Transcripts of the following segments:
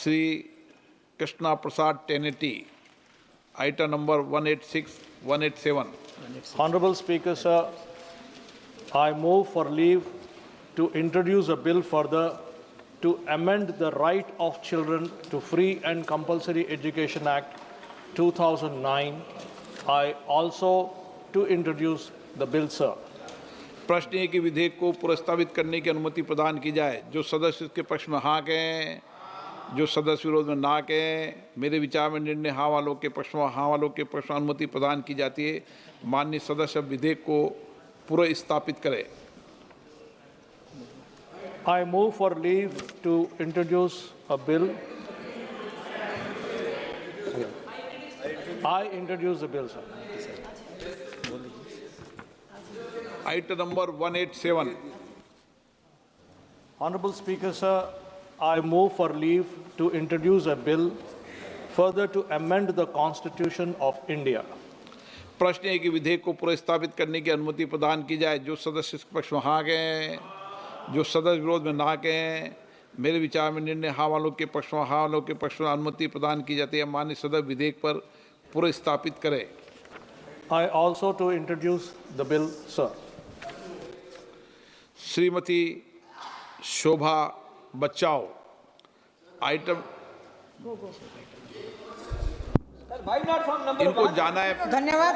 Shri Krishna Prasad टेनेटी, item number 186, 187. Honorable Speaker, sir, I move for leave to introduce a bill to amend the Right of Children to Free and Compulsory Education Act 2009. I also to introduce the bill, sir. प्रश्न है कि विधेयक को प्रस्तावित करने की अनुमति प्रदान की जाए। जो सदस्य इसके पक्ष में हाँ कहें, जो सदस्य विरोध में ना कहें। मेरे विचार में निर्णय हाँ वालों के पक्ष में, हाँ वालों के पक्ष में अनुमति प्रदान की जाती है। माननीय सदस्य विधेयक को पुनर्स्थापित करें। I move for leave to introduce a bill. I introduce the bill, sir. Item number 187. Honorable Speaker, sir, I move for leave to introduce a bill further to amend the Constitution of India. प्रश्न है कि विधेयक को पुनर्स्थापित करने की अनुमति प्रदान की जाए। जो सदस्य इस पक्ष में हाँ कहें, जो सदस्य विरोध में ना कहें। मेरे विचार में निर्णय हाँ वालों के पक्ष में, हाँ वालों के पक्ष में अनुमति प्रदान की जाती है। माननीय सदस्य विधेयक पर पुनर्स्थापित करें। I also to introduce the bill, sir. Shrimati Shobha Bachhav, item इनको जाना है। धन्यवाद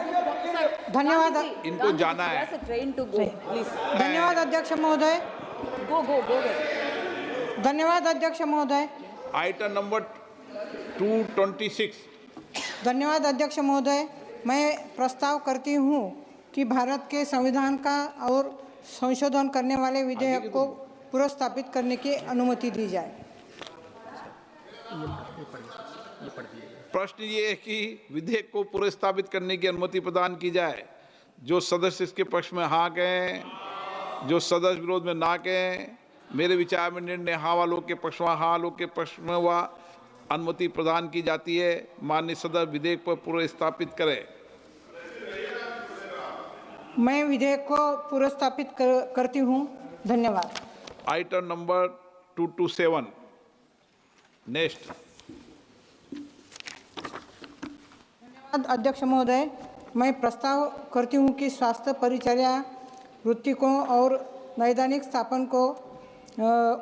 इनको जाना है। धन्यवाद अध्यक्ष महोदय। धन्यवाद अध्यक्ष महोदय। Item number 226। धन्यवाद अध्यक्ष महोदय। मैं प्रस्ताव करती हूँ कि भारत के संविधान का और संशोधन करने वाले विधेयक को पुनर्स्थापित करने की अनुमति दी जाए। प्रश्न ये है कि विधेयक को पुनर्स्थापित करने की अनुमति प्रदान की जाए। जो सदस्य इसके पक्ष में हाँ कहें, जो सदस्य विरोध में ना कहें। मेरे विचार में निर्णय हाँ वालों के पक्ष में, हाँ वालों के पक्ष में वह अनुमति प्रदान की जाती है। माननीय सदस्य विधेयक पर पुनर्स्थापित करें। मैं विधेयक को पुनर्स्थापित करती हूँ। धन्यवाद। Item number 227। नेक्स्ट। धन्यवाद अध्यक्ष महोदय। मैं प्रस्ताव करती हूँ कि स्वास्थ्य परिचर्या वृत्तिकों और नैदानिक स्थापन को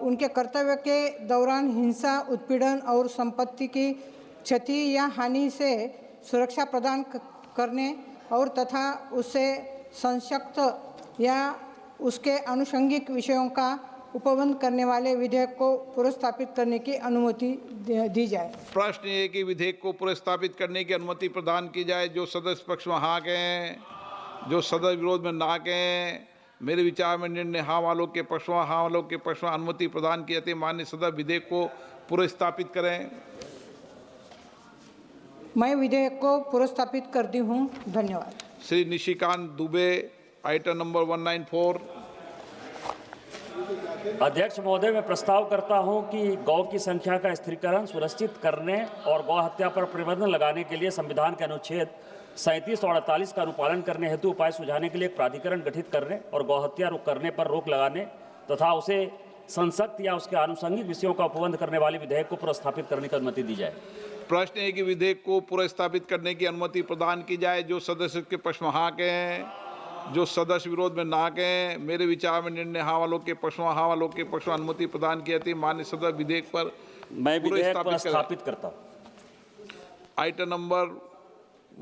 उनके कर्तव्य के दौरान हिंसा, उत्पीड़न और संपत्ति की क्षति या हानि से सुरक्षा प्रदान करने और तथा उससे संशक्त या उसके आनुषंगिक विषयों का उपबंध करने वाले विधेयक को पुनर्स्थापित करने की अनुमति दी जाए। प्रश्न ये कि विधेयक को पुनर्स्थापित करने की अनुमति प्रदान की जाए। जो सदस्य पक्ष में हाँ कहें, जो सदस्य विरोध में ना कहें। मेरे विचार में निर्णय हाँ वालों के पक्ष में, हाँ वालों के पक्ष में अनुमति प्रदान की जाती है। माननीय सदस्य विधेयक को पुनर्स्थापित करें। मैं विधेयक को पुनर्स्थापित करती हूँ। धन्यवाद। Shri Nishikant Dubey, item number 194। अध्यक्ष महोदय, मैं प्रस्ताव करता हूं कि गौ की संख्या का स्थिरीकरण सुनिश्चित करने और गौ हत्या पर प्रतिबंध लगाने के लिए संविधान के अनुच्छेद 37 और 48 का अनुपालन करने हेतु उपाय सुझाने के लिए एक प्राधिकरण गठित करने और गौ हत्या करने पर रोक लगाने तथा उसे संसक्त या उसके आनुषंगिक विषयों का उपबंध करने वाले विधेयक को पुनर्स्थापित करने की अनुमति दी जाए। प्रश्न है कि विधेयक को पुनर्स्थापित करने की अनुमति प्रदान की जाए। जो सदस्य के पक्ष में हाँ कहें, जो सदस्य विरोध में ना कहें। मेरे विचार में निर्णय हाँ वालों के पक्ष में, हाँ वालों के पक्ष में अनुमति प्रदान की जाती है। माननीय सदस्य विधेयक पर मैं विधेयक पुनर्स्थापित करता हूं। Item number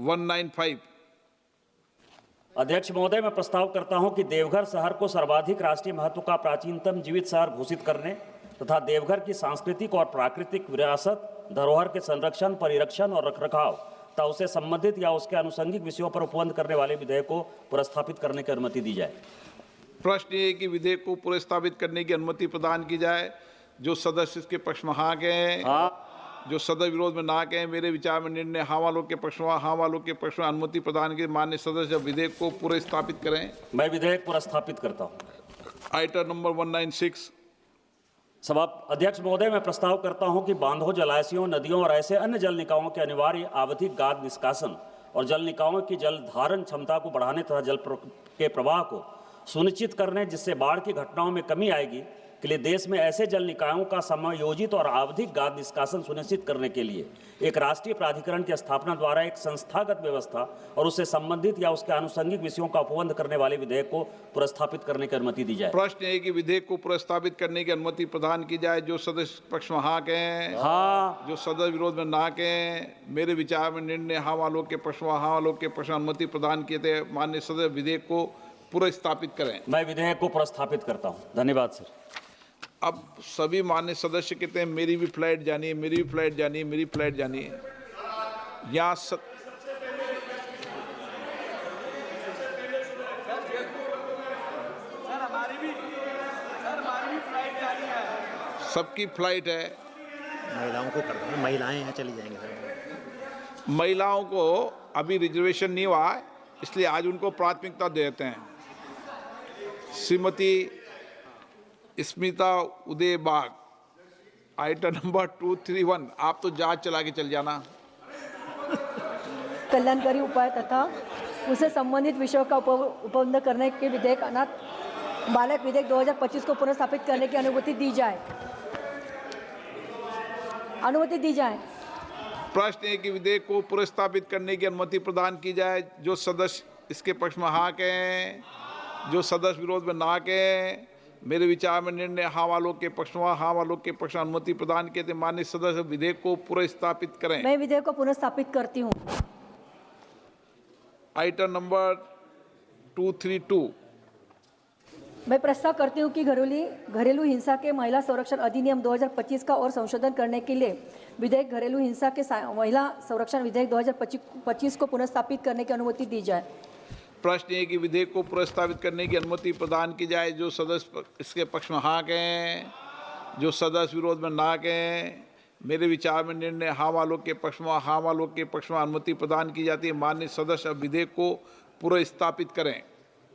195। अध्यक्ष महोदय, मैं प्रस्ताव करता हूं कि देवघर शहर को सर्वाधिक राष्ट्रीय महत्व का प्राचीनतम जीवित शहर घोषित करने तथा देवघर की सांस्कृतिक और प्राकृतिक विरासत, धरोहर के संरक्षण, परिरक्षण और रखरखाव तथा उससे संबंधित या उसके आनुषंगिक विषयों पर उपबंध करने वाले विधेयक को पुनर्स्थापित करने की अनुमति दी जाए। प्रश्न ये कि विधेयक को पुनर्स्थापित करने की अनुमति प्रदान की जाए। जो सदस्य इसके पक्ष में हाँ कहें, जो सदस्य विरोध में ना कहें। मेरे विचार में निर्णय हाँ वालों के पक्ष में, हाँ वालों के पक्ष में अनुमति प्रदान की। माननीय सदस्य विधेयक को पुनर्स्थापित करें। मैं विधेयक पुनर्स्थापित करता हूं। Item number 196। सभा अध्यक्ष महोदय, मैं प्रस्ताव करता हूं कि बांधों, जलाशयों, नदियों और ऐसे अन्य जल निकायों के अनिवार्य आवधिक गाद निष्कासन और जल निकायों की जल धारण क्षमता को बढ़ाने तथा जल के प्रवाह को सुनिश्चित करने जिससे बाढ़ की घटनाओं में कमी आएगी के लिए देश में ऐसे जल निकायों का समायोजित और आवधिक गाद निष्कासन सुनिश्चित करने के लिए एक राष्ट्रीय प्राधिकरण की स्थापना द्वारा एक संस्थागत व्यवस्था और उससे संबंधित या उसके आनुषंगिक विषयों का उपबंध करने वाले विधेयक को प्रस्तावित करने की अनुमति दी जाए। प्रश्न है कि विधेयक को प्रस्तावित करने की अनुमति प्रदान की जाए। जो सदस्य पक्ष में हाँ कहें, हाँ। जो सदस्य विरोध में ना कहें। मेरे विचार में निर्णय हाँ वालों के पक्ष में हाँ वालों के पक्ष में अनुमति प्रदान किए थे। माननीय सदस्य विधेयक को पुनर्स्थापित करें। मैं विधेयक को प्रस्तावित करता हूं। धन्यवाद सर। अब सभी माननीय सदस्य कहते हैं मेरी भी फ्लाइट जानी है, मेरी भी फ्लाइट जानी है, मेरी फ्लाइट जानी है। यहाँ सबकी फ्लाइट है। महिलाओं को कर दो, महिलाएं यहाँ चली जाएंगी सर। महिलाओं को अभी रिजर्वेशन नहीं हुआ है, इसलिए आज उनको प्राथमिकता देते हैं। श्रीमती स्मिता उदय बाग, आइटम नंबर 231। आप तो जहाज चला के चल जाना। कल्याणकारी उपाय तथा उससे संबंधित विषयों का उपबंध करने के विधेयक अनाथ बालक विधेयक 2025 को पुनर्स्थापित करने की अनुमति दी जाए। अनुमति दी जाए। प्रश्न है कि विधेयक को पुनर्स्थापित करने की अनुमति प्रदान की जाए। जो सदस्य इसके पक्ष में हाँ कहें, जो सदस्य विरोध में ना कहें। मेरे विचार में निर्णय हाँ वालों के पक्ष में हाँ वालों के पक्ष में अनुमति प्रदान किए थे। माननीय सदस्य विधेयक को पुनर्स्थापित करें। मैं विधेयक को पुनर्स्थापित करती हूँ। Item number 232। मैं प्रस्ताव करती हूँ कि घरेलू हिंसा के महिला संरक्षण अधिनियम 2025 का और संशोधन करने के लिए विधेयक घरेलू हिंसा के महिला संरक्षण विधेयक 2025 को पुनर्स्थापित करने की अनुमति दी जाए। प्रश्न है कि विधेयक को प्रस्तावित करने की अनुमति प्रदान की जाए। जो सदस्य इसके पक्ष में हाँ कहें, जो सदस्य विरोध में ना कहें। मेरे विचार में निर्णय हाँ वालों के पक्ष में हाँ वालों के पक्ष में अनुमति प्रदान की जाती है। माननीय सदस्य अब विधेयक को पुनर्स्थापित करें।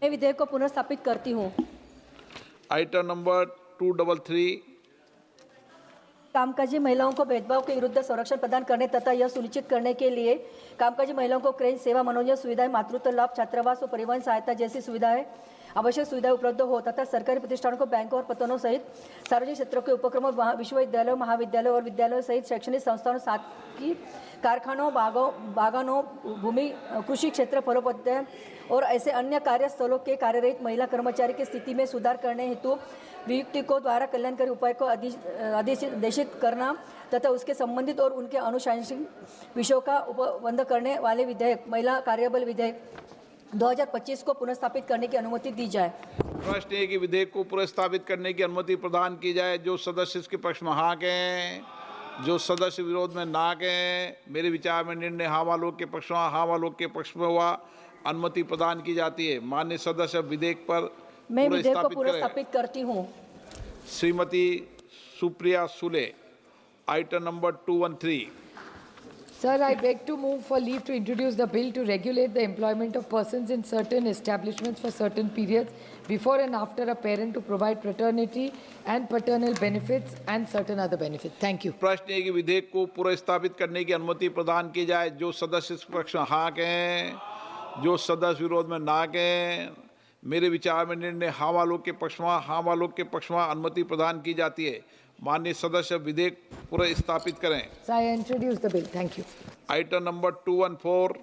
मैं विधेयक को पुनर्स्थापित करती हूँ। Item number 233। कामकाजी महिलाओं को भेदभाव के विरुद्ध संरक्षण प्रदान करने तथा यह सुनिश्चित करने के लिए कामकाजी महिलाओं को क्रेन सेवा, मनोरंजन सुविधाएं, मातृत्व लाभ, छात्रावास और परिवहन सहायता जैसी सुविधाएं आवश्यक सुविधाएं उपलब्ध हो तथा सरकारी प्रतिष्ठानों को बैंकों और पत्तनों सहित सार्वजनिक क्षेत्रों के उपक्रमों, विश्वविद्यालयों, महाविद्यालयों और विद्यालयों सहित शैक्षणिक संस्थानों, साथ ही कारखानों, बागानों, भूमि, कृषि क्षेत्र, फलोत्पादन और ऐसे अन्य कार्यस्थलों के कार्यरहित महिला कर्मचारी की स्थिति में सुधार करने हेतु वियुक्तिकों द्वारा कल्याणकारी उपाय को आदेशित करना तथा उसके संबंधित और उनके अनुशासनिक विषयों का उपबंध करने वाले विधेयक महिला कार्यबल विधेयक 2025 को पुनर्स्थापित करने की अनुमति दी जाए। प्रश्न है कि विधेयक को पुनर्स्थापित करने की अनुमति प्रदान की जाए। जो सदस्य इसके पक्ष में हाँ कहें, जो सदस्य विरोध में ना कहें। मेरे विचार में निर्णय हाँ वालों के पक्ष में हाँ वालों के पक्ष में हुआ अनुमति प्रदान की जाती है। माननीय सदस्य विधेयक पर मैं विधेयक को पुनर्स्थापित करती हूँ। Shrimati Supriya Sule, item number 213। Sir, I beg to move for leave to introduce the bill to regulate the employment of persons in certain establishments for certain periods before and after a parent to provide paternity and paternal benefits and certain other benefits. Thank you. प्रश्न है कि विधेयक को पुनर्स्थापित करने की अनुमति प्रदान की जाए। जो सदस्य इस पक्ष में हाँ कहें, जो सदस्य विरोध में ना कहें। मेरे विचार में निर्णय हाँ वालों के पक्ष में हाँ वालों के पक्ष में अनुमति प्रदान की जाती है। माननीय सदस्य विधेयक पुनर्स्थापित करें। So I introduce the bill. Thank you. Item number 214।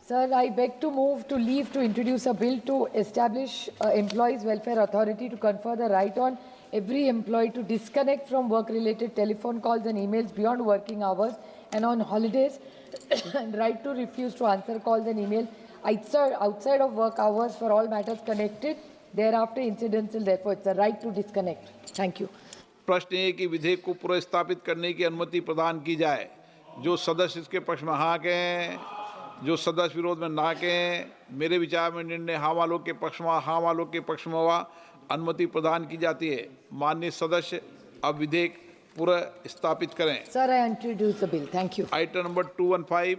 Sir, I beg to move to leave to introduce a bill to establish Employees Welfare Authority to confer the right on every employee to disconnect from work-related telephone calls and emails beyond working hours and on holidays and right to refuse to answer calls and emails outside of work hours for all matters connected thereafter incidental. Therefore, it's a right to disconnect. Thank you. प्रश्न है कि विधेयक को पुनर्स्थापित करने की अनुमति प्रदान की जाए। जो सदस्य इसके पक्ष में हाँ कहें, जो सदस्य विरोध में ना कहें। मेरे विचार में निर्णय हाँ वालों के पक्ष में हाँ वालों के पक्ष में हुआ अनुमति प्रदान की जाती है। माननीय सदस्य अब विधेयक पुनर्स्थापित करें। Sir, I introduce the bill. Thank you. Item number 215।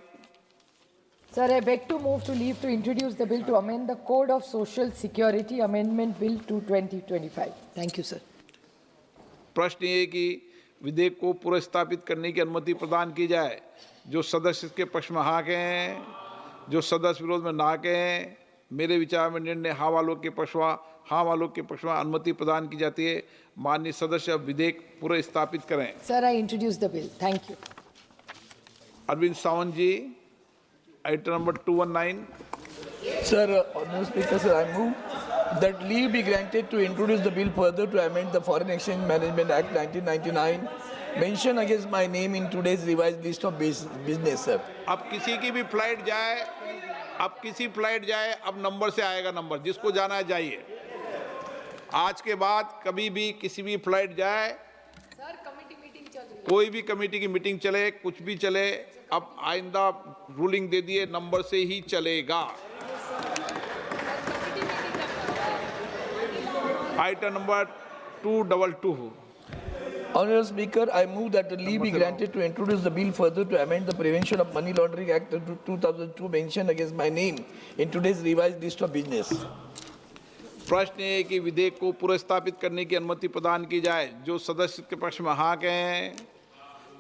Sir, I beg to move to leave to introduce the bill to amend the Code of Social Security Amendment Bill to 2025. Thank you, sir. प्रश्न ये कि विधेयक को पुनर्स्थापित करने की अनुमति प्रदान की जाए। जो सदस्य इसके पक्ष में हाँ कहें, जो सदस्य विरोध में ना कहें। मेरे विचार में निर्णय हाँ वालों के पक्ष में हाँ वालों के पक्ष में अनुमति प्रदान की जाती है। माननीय सदस्य अब विधेयक पुनर्स्थापित करें। Sir, I introduce the bill. Thank you. Arvind Sawant ji, item number 219। Sir, Honourable Speaker, sir, I move that leave be granted to introduce the bill further to amend the Foreign Exchange Management Act 1999, mention against my name in today's revised list of business, sir. अब किसी की भी flight जाए, अब number से आएगा number, जिसको जाना है जाइए। आज के बाद कभी भी किसी भी फ्लाइट जाए, कोई भी कमेटी की मीटिंग चले, कुछ भी चले, अब आइंदा रूलिंग दे दिए नंबर से ही चलेगा। Item number 222। Honourable Speaker, I move that the leave be granted to introduce the bill further to amend the Prevention of Money Laundering Act of 2002, mention against my name in today's revised list of business. प्रश्न ये है कि विधेयक को पुनर्स्थापित करने की अनुमति प्रदान की जाए। जो सदस्य के पक्ष में हाँ कहें,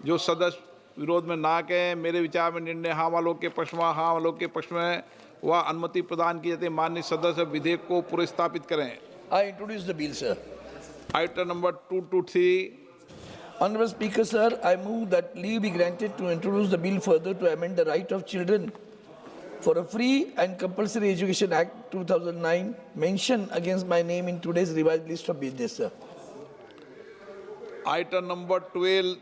जो सदस्य विरोध में ना कहें, मेरे विचार में निर्णय हाँ वालों के पक्ष में, हाँ वालों के पक्ष में वह अनुमति प्रदान की जाती है। माननीय सदस्य विधेयक को पुनर्स्थापित करें। I introduce the bill, sir. Item number 223। Honourable Speaker, sir, I move that leave be granted to introduce the bill further to amend the right of children for a free and compulsory education act 2009, mention against my name in today's revised list of business, sir. Item number 12।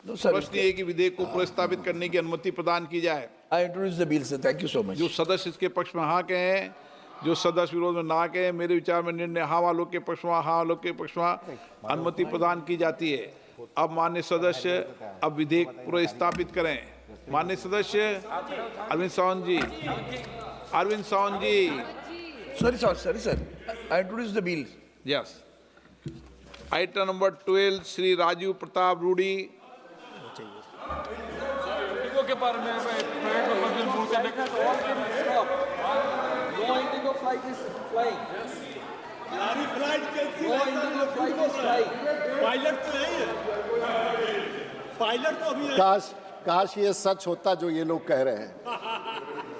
No, sir. प्रश्न ये है कि विधेयक को पुनर्स्थापित करने की अनुमति प्रदान की जाए। I introduce the bill, sir. Thank you so much. जो सदस्य इसके पक्ष में हाँ कहें, जो सदस्य विरोध में ना कहें, मेरे विचार में निर्णय हाँ वालों के पक्ष में, हाँ वालों के पक्ष में अनुमति प्रदान की जाती है। अब माननीय सदस्य अब विधेयक पुनर्स्थापित करें। माननीय सदस्य Arvind Sawant ji, Sorry, sir. I introduce the bill. Yes. Item number 12 Shri Rajiv Pratap Rudy. के बारे में No Indigo flight is flying. No Indigo flight is flying. Pilot तो नहीं है, पायलट तो अभी काश ये सच होता जो ये लोग कह रहे हैं,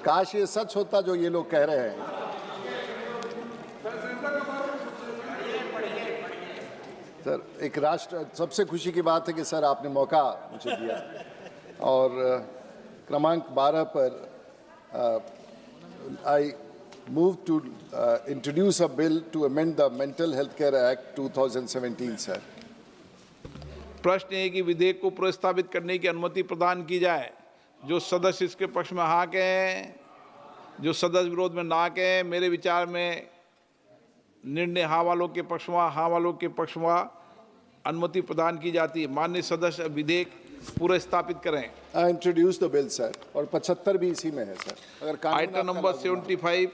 काश ये सच होता जो ये लोग कह रहे हैं। सर, एक राष्ट्र, सबसे खुशी की बात है कि सर आपने मौका मुझे दिया और क्रमांक 12 पर I move to introduce a bill to amend the Mental Health Care Act 2017, sir. प्रश्न है कि विधेयक को पुनर्स्थापित करने की अनुमति प्रदान की जाए। जो सदस्य इसके पक्ष में हाँ कहें, जो सदस्य विरोध में ना कहें, मेरे विचार में निर्णय हाँ वालों के पक्ष में, हाँ वालों के पक्ष में अनुमति प्रदान की जाती है। माननीय सदस्य विधेयक पुनर्स्थापित करें। I introduce the bill, sir. और 75 भी इसी में है, सर। अगर कानून item number 75।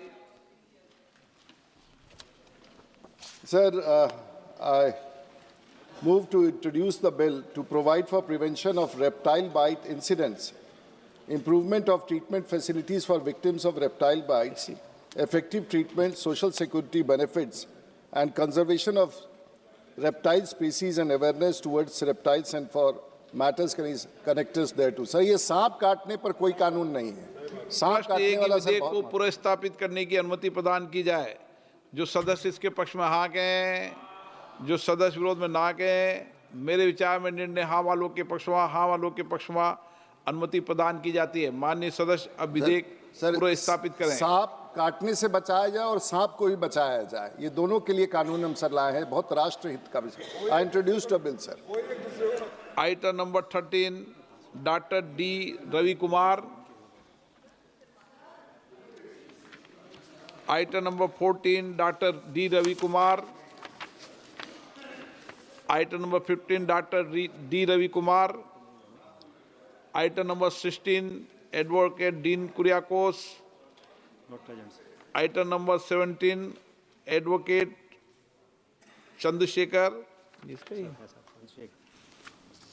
Sir, I move to introduce the bill to provide for prevention of reptile bite incidents, improvement of treatment facilities for victims of reptile bites, effective treatment, social security benefits, and conservation of reptile species and awareness towards reptiles and for matters connectors thereto. Sir, ये सांप काटने पर कोई कानून नहीं है। सांप काटने वाला सर विधेयक को पुनर्स्थापित करने की अनुमति प्रदान की जाए। जो सदस्य इसके पक्ष में हाँ कहें, जो सदस्य विरोध में ना कहें, मेरे विचार में निर्णय हाँ वालों के पक्ष में, हाँ वालों के पक्ष में अनुमति प्रदान की जाती है। माननीय सदस्य अब विधेयक पुनर्स्थापित करें। सांप काटने से बचाया जाए और सांप को भी बचाया जाए, ये दोनों के लिए कानून हम सर लाए हैं। बहुत राष्ट्रहित का विषय। I introduced a bill, sir. Item number 13 doctor D Ravi Kumar. Item number 14 doctor D Ravi Kumar. Item number 15 doctor D Ravi Kumar. Item number 16 advocate Dean Kuriakose. Item number 17 advocate Chandrashekhar.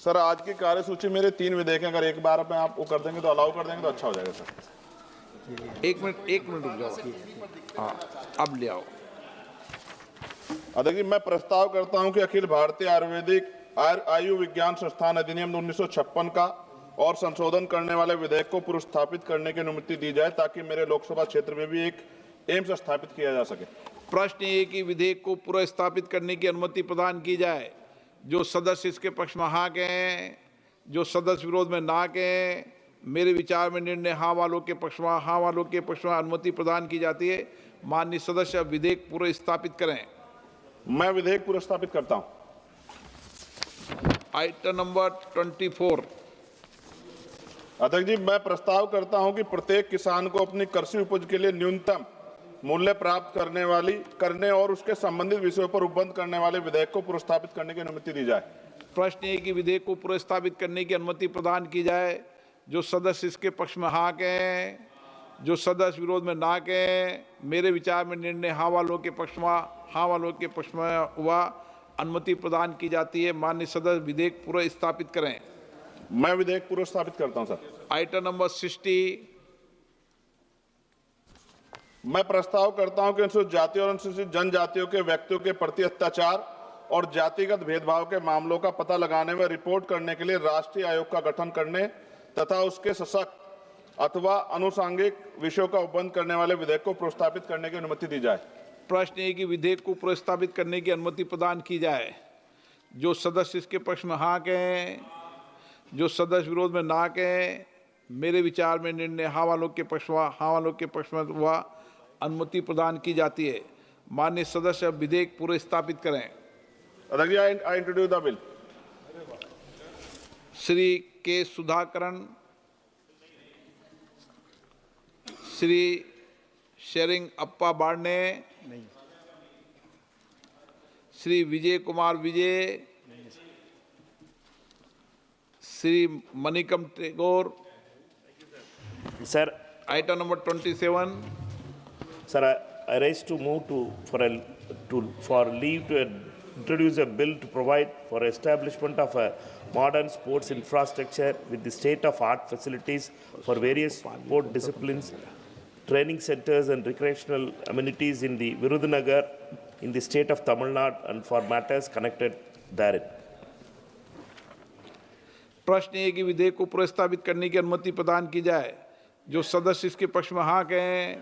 Sir, आज की कार्यसूची मेरे 3 विधेयक हैं। अगर एक बार में आप वो कर देंगे तो अलाउ कर देंगे तो अच्छा हो जाएगा सर। एक मिनट रुक जाओ। हाँ, अब ले आओ। अध्यक्ष जी, मैं प्रस्ताव करता हूं कि अखिल भारतीय आयुर्वेदिक आयु विज्ञान संस्थान अधिनियम 1956 का और संशोधन करने वाले विधेयक को पुनर्स्थापित करने की अनुमति दी जाए ताकि मेरे लोकसभा क्षेत्र में भी एक एम्स स्थापित किया जा सके। प्रश्न ये कि विधेयक को पुनर्स्थापित करने की अनुमति प्रदान की जाए। जो सदस्य इसके पक्ष में हाँ कहें, जो सदस्य विरोध में ना कहें। मेरे विचार में निर्णय हाँ वालों के पक्ष में, हाँ वालों के पक्ष में अनुमति प्रदान की जाती है। माननीय सदस्य विधेयक पुनर्स्थापित करें। मैं विधेयक पुनर्स्थापित करता हूं। Item number 24। अध्यक्ष जी, मैं प्रस्ताव करता हूं कि प्रत्येक किसान को अपनी कृषि उपज के लिए न्यूनतम मूल्य प्राप्त करने और उसके संबंधित विषयों पर उपबंध करने वाले विधेयक को पुनर्स्थापित करने की अनुमति दी जाए। प्रश्न ये कि विधेयक को पुनर्स्थापित करने की अनुमति प्रदान की जाए। जो सदस्य इसके पक्ष में हाँ कहें, जो सदस्य विरोध में ना कहें। मेरे विचार में निर्णय हाँ वालों के पक्ष में, हाँ वालों के पक्ष में हुआ। अनुमति प्रदान की जाती है। माननीय सदस्य विधेयक पुनर्स्थापित करें। मैं विधेयक पुनर्स्थापित करता हूं सर। Item number 60। मैं प्रस्ताव करता हूं कि अनुसूचित जाति और अनुसूचित जनजातियों के व्यक्तियों के प्रति अत्याचार और जातिगत भेदभाव के मामलों का पता लगाने में रिपोर्ट करने के लिए राष्ट्रीय आयोग का गठन करने तथा उसके सशक्त अथवा अनुषंगिक विषयों का उपबंध करने वाले विधेयक को पुनर्स्थापित करने की अनुमति दी जाए। प्रश्न ये कि विधेयक को पुनर्स्थापित करने की अनुमति प्रदान की जाए। जो सदस्य इसके पक्ष में हाँ कहें, जो सदस्य विरोध में ना कहें। मेरे विचार में निर्णय हाँ वालों के पक्ष में, हाँ वालों के पक्ष में हुआ। अनुमति प्रदान की जाती है। माननीय सदस्य विधेयक पुनर्स्थापित करें। अध्यक्ष जी, I introduce the bill. Shri K Sudhakaran, Shri Shrirang Appa Barne, Shri Vijay Kumar Vijay, Shri Manickam Tagore. Sir, item number 27। sir, I rise to move for leave to introduce a bill to provide for establishment of a modern sports infrastructure with the state-of-art facilities for various sport disciplines, training centers and recreational amenities in the Virudhunagar in the state of Tamil Nadu and for matters connected therein. प्रश्न ये कि विधेयक को पुनर्स्थापित करने की अनुमति प्रदान की जाए। जो सदस्य इसके पक्ष में हाँ कहें,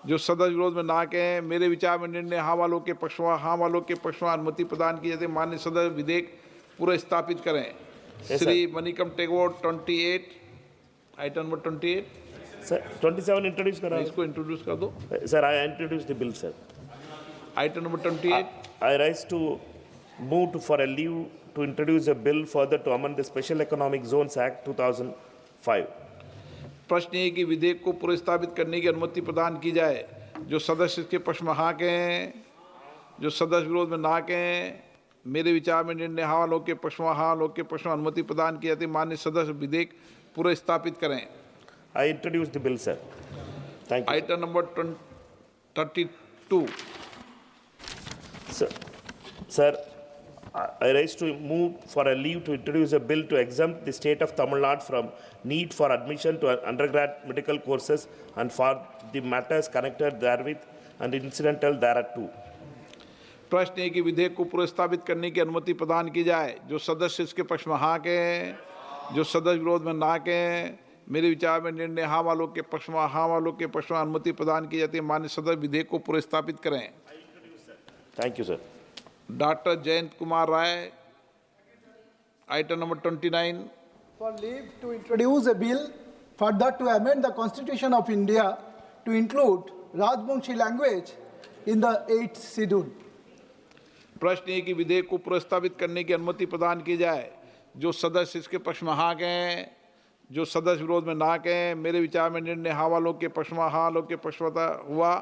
जो सदस्य विरोध में ना कहें। मेरे विचार में निर्णय हाँ वालों के पक्ष में, हाँ वालों के पक्ष में अनुमति प्रदान की जाती है। माननीय सदस्य विधेयक पुनर्स्थापित करें। Shri Manickam Tagore 28। Item number 28। Sir, 27 introduce करा। इसको इंट्रोड्यूस कर दो। Sir, I introduce the bill, sir. Item number 28। I rise to move for a leave to introduce a bill further to amend the Special Economic Zones Act 2005. प्रश्न ये कि विधेयक को पुनर्स्थापित करने की अनुमति प्रदान की जाए। जो सदस्य इसके पक्ष में हाँ कहें, जो सदस्य विरोध में ना कहें। मेरे विचार में निर्णय हाँ वालों के पक्ष में, हाँ वालों के पक्ष में अनुमति प्रदान की जाती है। माननीय सदस्य विधेयक पुनर्स्थापित करें। I introduce the bill, sir. Thank you. Item number 32। Sir, I rise to move for a leave to introduce a bill to exempt the state of Tamil Nadu from need for admission to undergrad medical courses and for the matters connected therewith and incidental thereto. प्रश्न है कि विधेयक को पुनर्स्थापित करने की अनुमति प्रदान की जाए। जो सदस्य इसके पक्ष में हाँ कहें, जो सदस्य विरोध में ना कहें। मेरे विचार में निर्णय हाँ वालों के पक्ष में, हाँ वालों के पक्ष में अनुमति प्रदान की जाती है। माननीय सदस्य विधेयक को पुनर्स्थापित करें। Thank you, sir. Doctor Jayant Kumar Roy. Item number 29। For leave to introduce a bill further to amend the Constitution of India to include Rajbangshi language in the 8th schedule. प्रश्न है कि विधेयक को पुनर्स्थापित करने की अनुमति प्रदान की जाए। जो सदस्य इसके पक्ष में हाँ कहें, जो सदस्य विरोध में ना कहें। मेरे विचार में निर्णय हाँ वालों के पक्ष में, हाँ वालों के पक्ष में हुआ।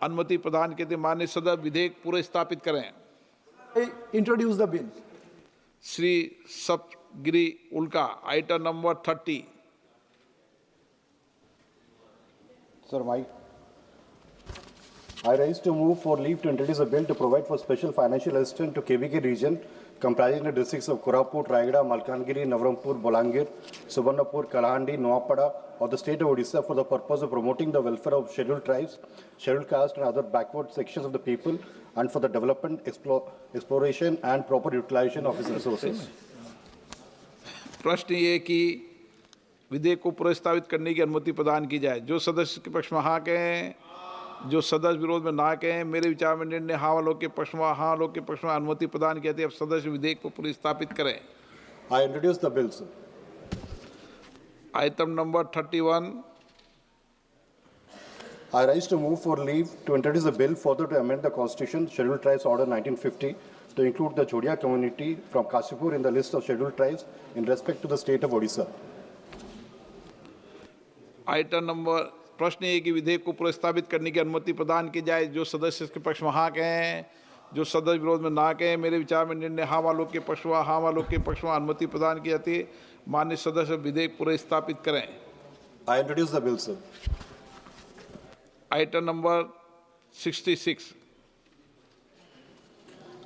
अनुमति प्रदान के लिए माननीय सदस्य विधेयक पुनर्स्थापित करें। I introduce the bill. Shri Saptagiri उल्का। Item number 30। Sir, I rise to move for leave to introduce a bill to provide for special financial assistance to KVK region comprising the districts of Koraput, Rayagada, Malkangiri, Navarampur, Bolangir, Subarnapur, Kalahandi, Noapada of the state of Odisha for the purpose of promoting the welfare of scheduled tribes, scheduled caste and other backward sections of the people and for the development, exploration and proper utilization of its resources. प्रश्न ये कि विधेयक को पुनर्स्थापित करने की अनुमति प्रदान की जाए। जो सदस्य के पक्ष में हाँ कहें, जो सदस्य विरोध में ना कहें, मेरे विचार में निर्णय हाँ वालों के पक्ष में, हाँ वालों के पक्ष में अनुमति प्रदान की जाती है। अब सदस्य विधेयक को पुनर्स्थापित करें। I introduce the bill, sir. Item number 31। I rise to move for leave to introduce a bill further to amend the Constitution, Scheduled Tribes Order 1950, to include the Chodia community from Kasipur in the list of scheduled tribes in respect to the state of Odisha. Item number प्रश्न है कि विधेयक को पुनर्स्थापित करने की अनुमति प्रदान की जाए। जो सदस्य इसके पक्ष में हाँ कहें, जो सदस्य विरोध में ना कहें, मेरे विचार में निर्णय हाँ वालों के पक्ष में, हाँ वालों के पक्ष में अनुमति प्रदान की जाती है। माननीय सदस्य विधेयक पुनर्स्थापित करें। I introduce the bill, sir. Item number 66।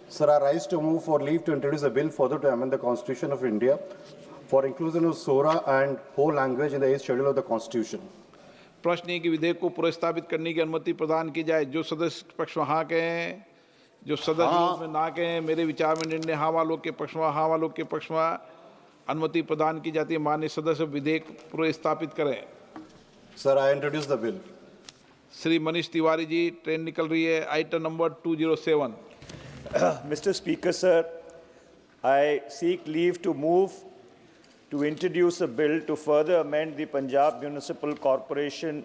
Sir, I rise to move for leave to introduce a bill further to amend the Constitution of India for inclusion of Sora and whole language in the 8th schedule of the Constitution. प्रश्न है कि विधेयक को पुनर्स्थापित करने की अनुमति प्रदान की जाए। जो सदस्य पक्ष में हाँ कहें, जो सदस्य विरोध में ना कहें, मेरे विचार में निर्णय हाँ वालों के पक्ष में, हाँ वालों के पक्ष में अनुमति प्रदान की जाती है। माननीय सदस्य विधेयक पुनर्स्थापित करें। Sir, I introduce the bill. Shri Manish Tiwari ji, train निकल रही है। Item number 207। Mr. Speaker, sir, I seek leave to move to introduce a bill to further amend the Punjab Municipal Corporation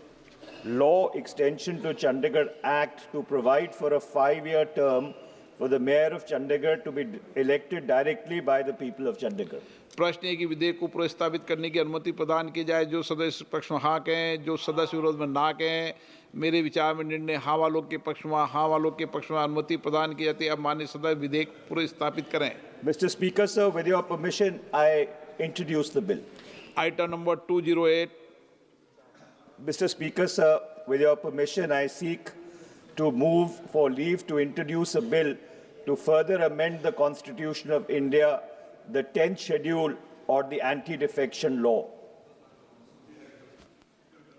Law Extension to Chandigarh Act to provide for a 5-year term for the Mayor of Chandigarh to be elected directly by the people of Chandigarh. प्रश्न है कि विधेयक को पुनर्स्थापित करने की अनुमति प्रदान की जाए। जो सदस्य पक्ष में हाँ कहें, जो सदस्य विरोध में ना कहें, मेरे विचार में निर्णय हाँ वालों के पक्ष में, हाँ वालों के पक्ष में अनुमति प्रदान की जाती है। अब माननीय सदस्य विधेयक पुनर्स्थापित करें। Mr. Speaker, sir, with your permission, I introduce the bill. Item number 208। Mr. Speaker, sir, with your permission, I seek to move for leave to introduce a bill to further amend the Constitution of India, the 10th schedule or the anti-defection law.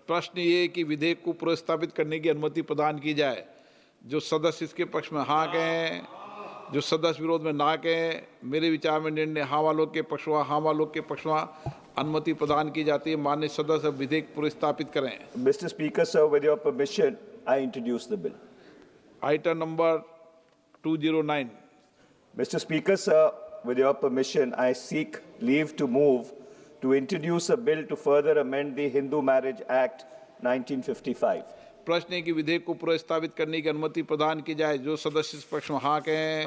प्रश्न ये कि विधेयक को पुनर्स्थापित करने की अनुमति प्रदान की जाए। जो सदस्य इसके पक्ष में हाँ कहें, जो सदस्य विरोध में ना कहें, मेरे विचार में निर्णय हाँ वालों के पक्ष में, हाँ वालों के पक्ष में अनुमति प्रदान की जाती है। माननीय सदस्य विधेयक पुनर्स्थापित करें। Mr. Speaker, sir, with your permission, I introduce the bill. Item number 209। Mr. Speaker, sir, with your permission, I seek leave to move to introduce a bill to further amend the Hindu Marriage Act 1955. प्रश्न है कि विधेयक को पुनर्स्थापित करने की अनुमति प्रदान की जाए। जो सदस्य इस पक्ष में हाँ कहें,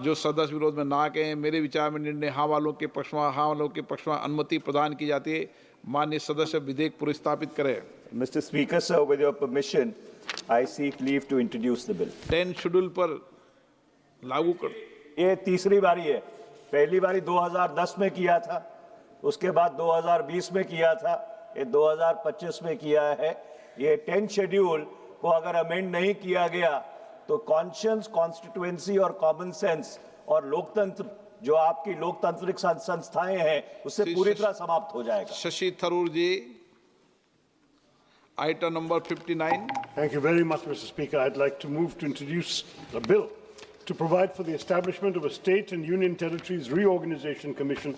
जो सदस्य विरोध में ना कहें, मेरे विचार में निर्णय हाँ वालों के पक्ष में, हाँ वालों के पक्ष में अनुमति प्रदान की जाती है। माननीय सदस्य विधेयक पुनर्स्थापित करें। Mr. Speaker, sir, with your permission, I seek leave to introduce the bill. 10 schedule पर लागू कर। ये तीसरी बारी है। पहली बारी 2010 में किया था, उसके बाद 2020 में किया था, ये 2025 में किया है। ये 10 शेड्यूल को अगर अमेंड नहीं किया गया तो कॉन्शियंस, कॉन्स्टिट्यूएंसी और कॉमन सेंस और लोकतंत्र जो आपकी लोकतांत्रिक संस्थाएं हैं उससे पूरी तरह समाप्त हो जाएगा। शशि थरूर जी, item number 59। Thank you very much, Mr. Speaker. I'd like to move to introduce a bill to provide for the establishment of a State and Union Territories Reorganization Commission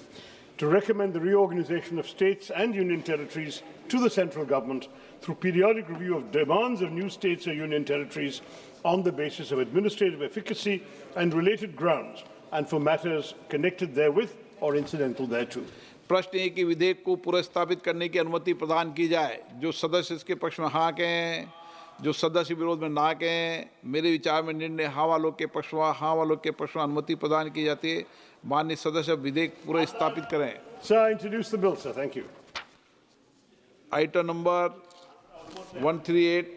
to recommend the reorganization of states and union territories to the central government through periodic review of demands of new states or union territories on the basis of administrative efficacy and related grounds, and for matters connected therewith or incidental thereto. प्रश्न है कि विधेयक को पुनर्स्थापित करने की अनुमति प्रदान की जाए। जो सदस्य इसके पक्ष में हाँ कहें, जो सदस्य विरोध में ना कहें, मेरे विचार में निर्णय हाँ वालों के पक्ष में, हाँ वालों के पक्ष में अनुमति प्रदान की जाती है। माननीय सदस्य विधेयक पुनर्स्थापित करें। Sir, I introduce the bill, sir. Thank you. Item number 138।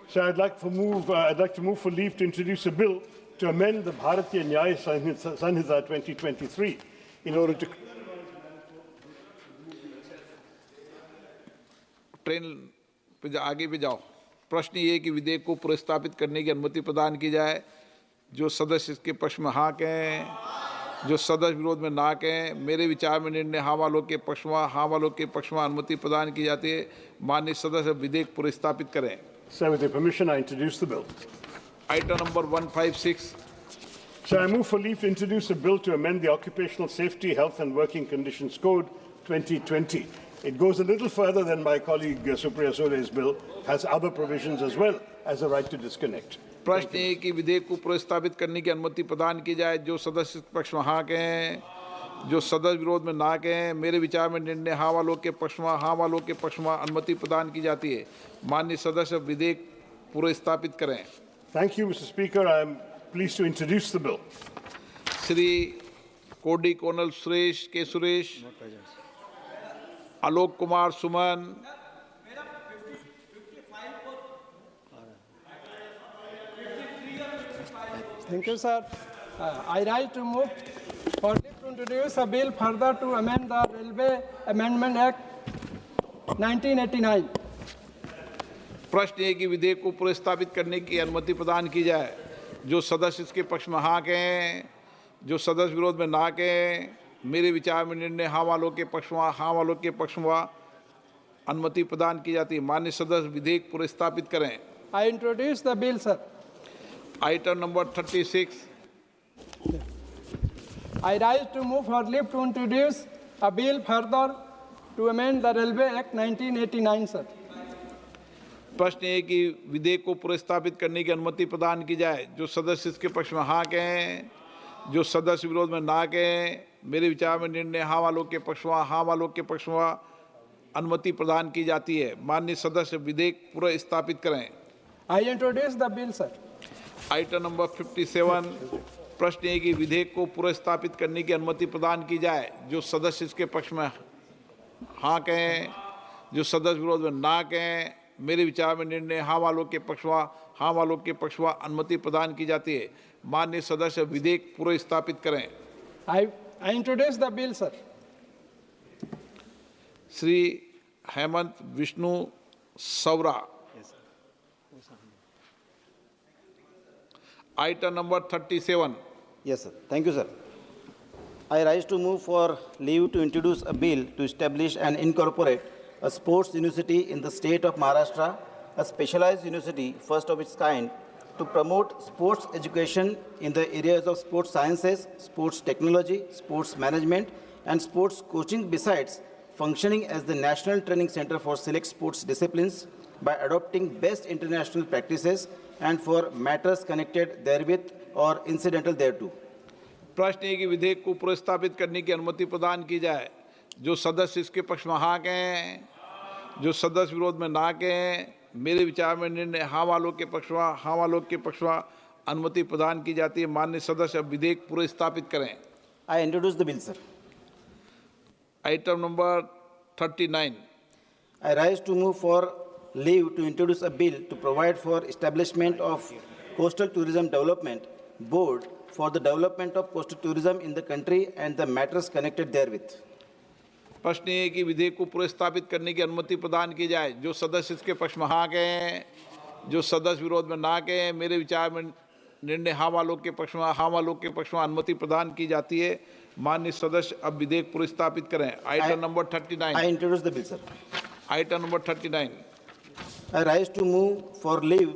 Sir, I'd like to move for leave to introduce a bill to amend the Bharatiya Nyaya Sanhita 2023 in order to train पे आगे भी जाओ। प्रश्न ये है कि विधेयक को पुनर्स्थापित करने की अनुमति प्रदान की जाए। जो सदस्य इसके पक्ष में हाँ कहें, जो सदस्य विरोध में ना कहें, मेरे विचार में निर्णय हाँ वालों के पक्ष में, हाँ वालों के पक्ष में अनुमति प्रदान की जाती है। माननीय सदस्य विधेयक पुनर्स्थापित करें। Sir, with your permission, I introduce the bill. Item number 156। Sir, I move for leave to introduce a bill to amend the Occupational Safety, Health and Working Conditions Code 2020 It goes a little further than my colleague Supriya Sule's bill, has other provisions as well as a right to disconnect. प्रश्न है कि विधेयक को पुनर्स्थापित करने की अनुमति प्रदान की जाए। जो सदस्य पक्ष में हाँ कहें, जो सदस्य विरोध में ना कहें। मेरे विचार में निर्णय हाँ वालों के पक्ष में, हाँ वालों के पक्ष में अनुमति प्रदान की जाती है। माननीय सदस्य विधेयक पुनर्स्थापित करें। Thank you, Mr. Speaker. I am pleased to introduce the bill. Shri कोडी कोनल सुरेश के Suresh, Alok Kumar Suman, Thank you, sir. I rise to move for to introduce a bill further to amend the Railway Amendment Act 1989. प्रश्न है कि विधेयक को पुनर्स्थापित करने की अनुमति प्रदान की जाए। जो सदस्य इसके पक्ष में हाँ कहें, जो सदस्य विरोध में ना कहें। मेरे विचार में निर्णय हाँ वालों के पक्ष में, हाँ वालों के पक्ष में अनुमति प्रदान की जाती है। माननीय सदस्य विधेयक पुनर्स्थापित करें। I introduce the bill, sir. Item number 36। I rise to move for leave to introduce a bill further to amend the Railway Act 1989, sir. प्रश्न है कि विधेयक को पुनर्स्थापित करने की अनुमति प्रदान की जाए। जो सदस्य इसके पक्ष में हाँ कहें, जो सदस्य विरोध में ना कहें। मेरे विचार में निर्णय हाँ वालों के पक्ष में, हाँ वालों के पक्ष में अनुमति प्रदान की जाती है। माननीय सदस्य विधेयक पुनर्स्थापित करें। I introduce the bill, sir. Item number 57। प्रश्न है कि विधेयक को पुनर्स्थापित करने की अनुमति प्रदान की जाए। जो सदस्य इसके पक्ष में हाँ कहें, जो सदस्य विरोध में ना कहें। मेरे विचार में निर्णय हाँ वालों के पक्ष में, हाँ वालों के पक्ष में अनुमति प्रदान की जाती है। माननीय सदस्य विधेयक पुनर्स्थापित करें। I introduce the bill, sir. Shri Hemant Vishnu Savara. Item number 37। Yes, sir. Thank you, sir. I rise to move for leave to introduce a bill to establish and incorporate a sports university in the state of Maharashtra, a specialized university, first of its kind, to promote sports education in the areas of sports sciences, sports technology, sports management, and sports coaching, besides functioning as the national training center for select sports disciplines by adopting best international practices and for matters connected therewith or incidental thereto. प्रश्न है कि विधेयक को पुनर्स्थापित करने की अनुमति प्रदान की जाए। जो सदस्य इसके पक्ष में हाँ कहें, जो सदस्य विरोध में ना कहें। मेरे विचार में निर्णय हाँ वालों के पक्ष में, हाँ वालों के पक्ष में अनुमति प्रदान की जाती है। माननीय सदस्य विधेयक पुनर्स्थापित करें। I introduce the bill, sir. Item number 39। I rise to move for leave to introduce a bill to provide for establishment of Coastal Tourism Development Board for the development of coastal tourism in the country and the matters connected therewith. प्रश्न है कि विधेयक को पुनर्स्थापित करने की अनुमति प्रदान की जाए। जो सदस्य इसके पक्ष में हाँ कहें, जो सदस्य विरोध में ना कहें। मेरे विचार में निर्णय हाँ वालों के पक्ष में, हाँ वालों के पक्ष में अनुमति प्रदान की जाती है। माननीय सदस्य अब विधेयक पुनर्स्थापित करें। Item number 39। I introduce the bill, sir. Item number 39। I rise to move for leave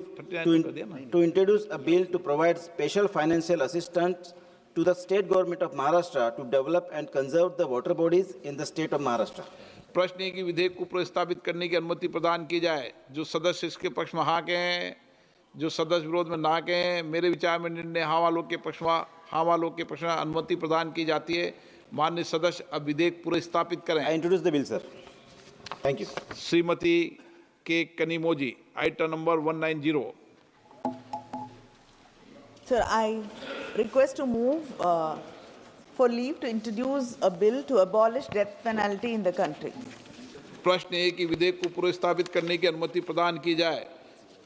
to introduce a bill to provide special financial assistance to the state government of Maharashtra to develop and conserve the water bodies in the state of Maharashtra. प्रश्न है कि विधेयक को पुनर्स्थापित करने की अनुमति प्रदान की जाए। जो सदस्य इसके पक्ष में हाँ कहें, जो सदस्य विरोध में ना कहें। मेरे विचार में निर्णय हाँ वालों के पक्ष में, हाँ वालों के पक्ष में अनुमति प्रदान की जाती है। माननीय सदस्य अब विधेयक पुनर्स्थापित करें। I introduce the bill, sir. Thank you. Shrimati के Kanimozhi, item number 190। Sir, I request to move for leave to introduce a bill to abolish death penalty in the country. प्रश्न है कि विधेयक को पुनर्स्थापित करने की अनुमति प्रदान की जाए।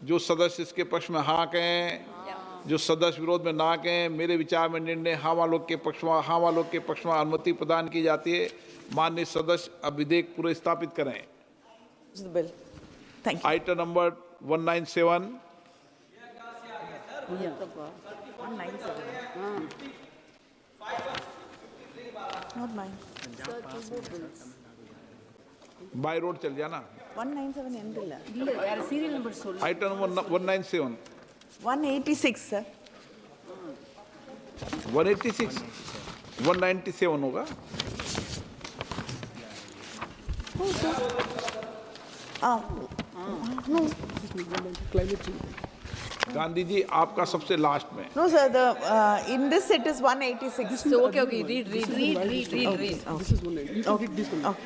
जो सदस्य इसके पक्ष में हाँ कहें, जो सदस्य विरोध में ना कहें। मेरे विचार में निर्णय हाँ वालों के पक्ष में, हाँ वालों के पक्ष में अनुमति प्रदान की जाती है। माननीय सदस्य अब विधेयक पुनर्स्थापित करें। Item number 197। Not mine. By road चल जाना। 197 ಎಂದಿಲ್ಲ. serial number sollu. Item number 197। 186 sir. 186, 197 होगा। No. गांधी जी आपका सबसे लास्ट में. No, sir. In this it is 186. So okay. Read. This is 186. Okay.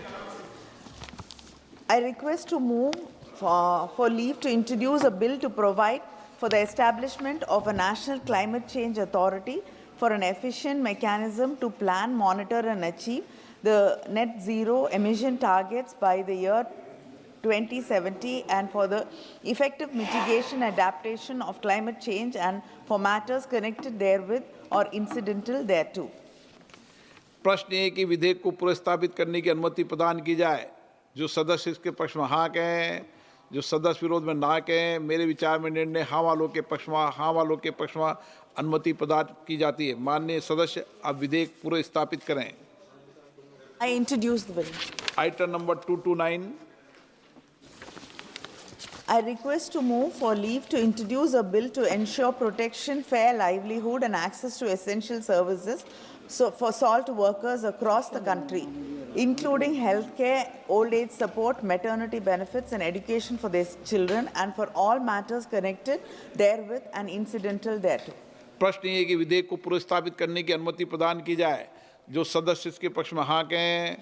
I request to move for leave to introduce a bill to provide for the establishment of a national climate change authority for an efficient mechanism to plan, monitor, and achieve the net zero emission targets by the year 2070 and for the effective mitigation adaptation of climate change and for matters connected therewith or incidental thereto. प्रश्न ये कि विधेयक को पुनर्स्थापित करने की अनुमति प्रदान की जाए. जो सदस्य इसके पक्ष में हाँ कहें, जो सदस्य विरोध में ना कहें. मेरे विचार में निर्णय हाँ वालों के पक्ष में, हाँ वालों के पक्ष में अनुमति प्रदान की जाती है. माननीय सदस्य अब विधेयक पुनर्स्थापित करें. I introduce the bill. Item number 229. I request to move for leave to introduce a bill to ensure protection, fair livelihood and access to essential services for salt workers across the country, including healthcare, old age support, maternity benefits and education for their children and for all matters connected therewith and incidental thereto. प्रश्न ये कि विधेयक को पुनर्स्थापित करने की अनुमति प्रदान की जाए. जो सदस्य इसके पक्ष में हाँ कहें,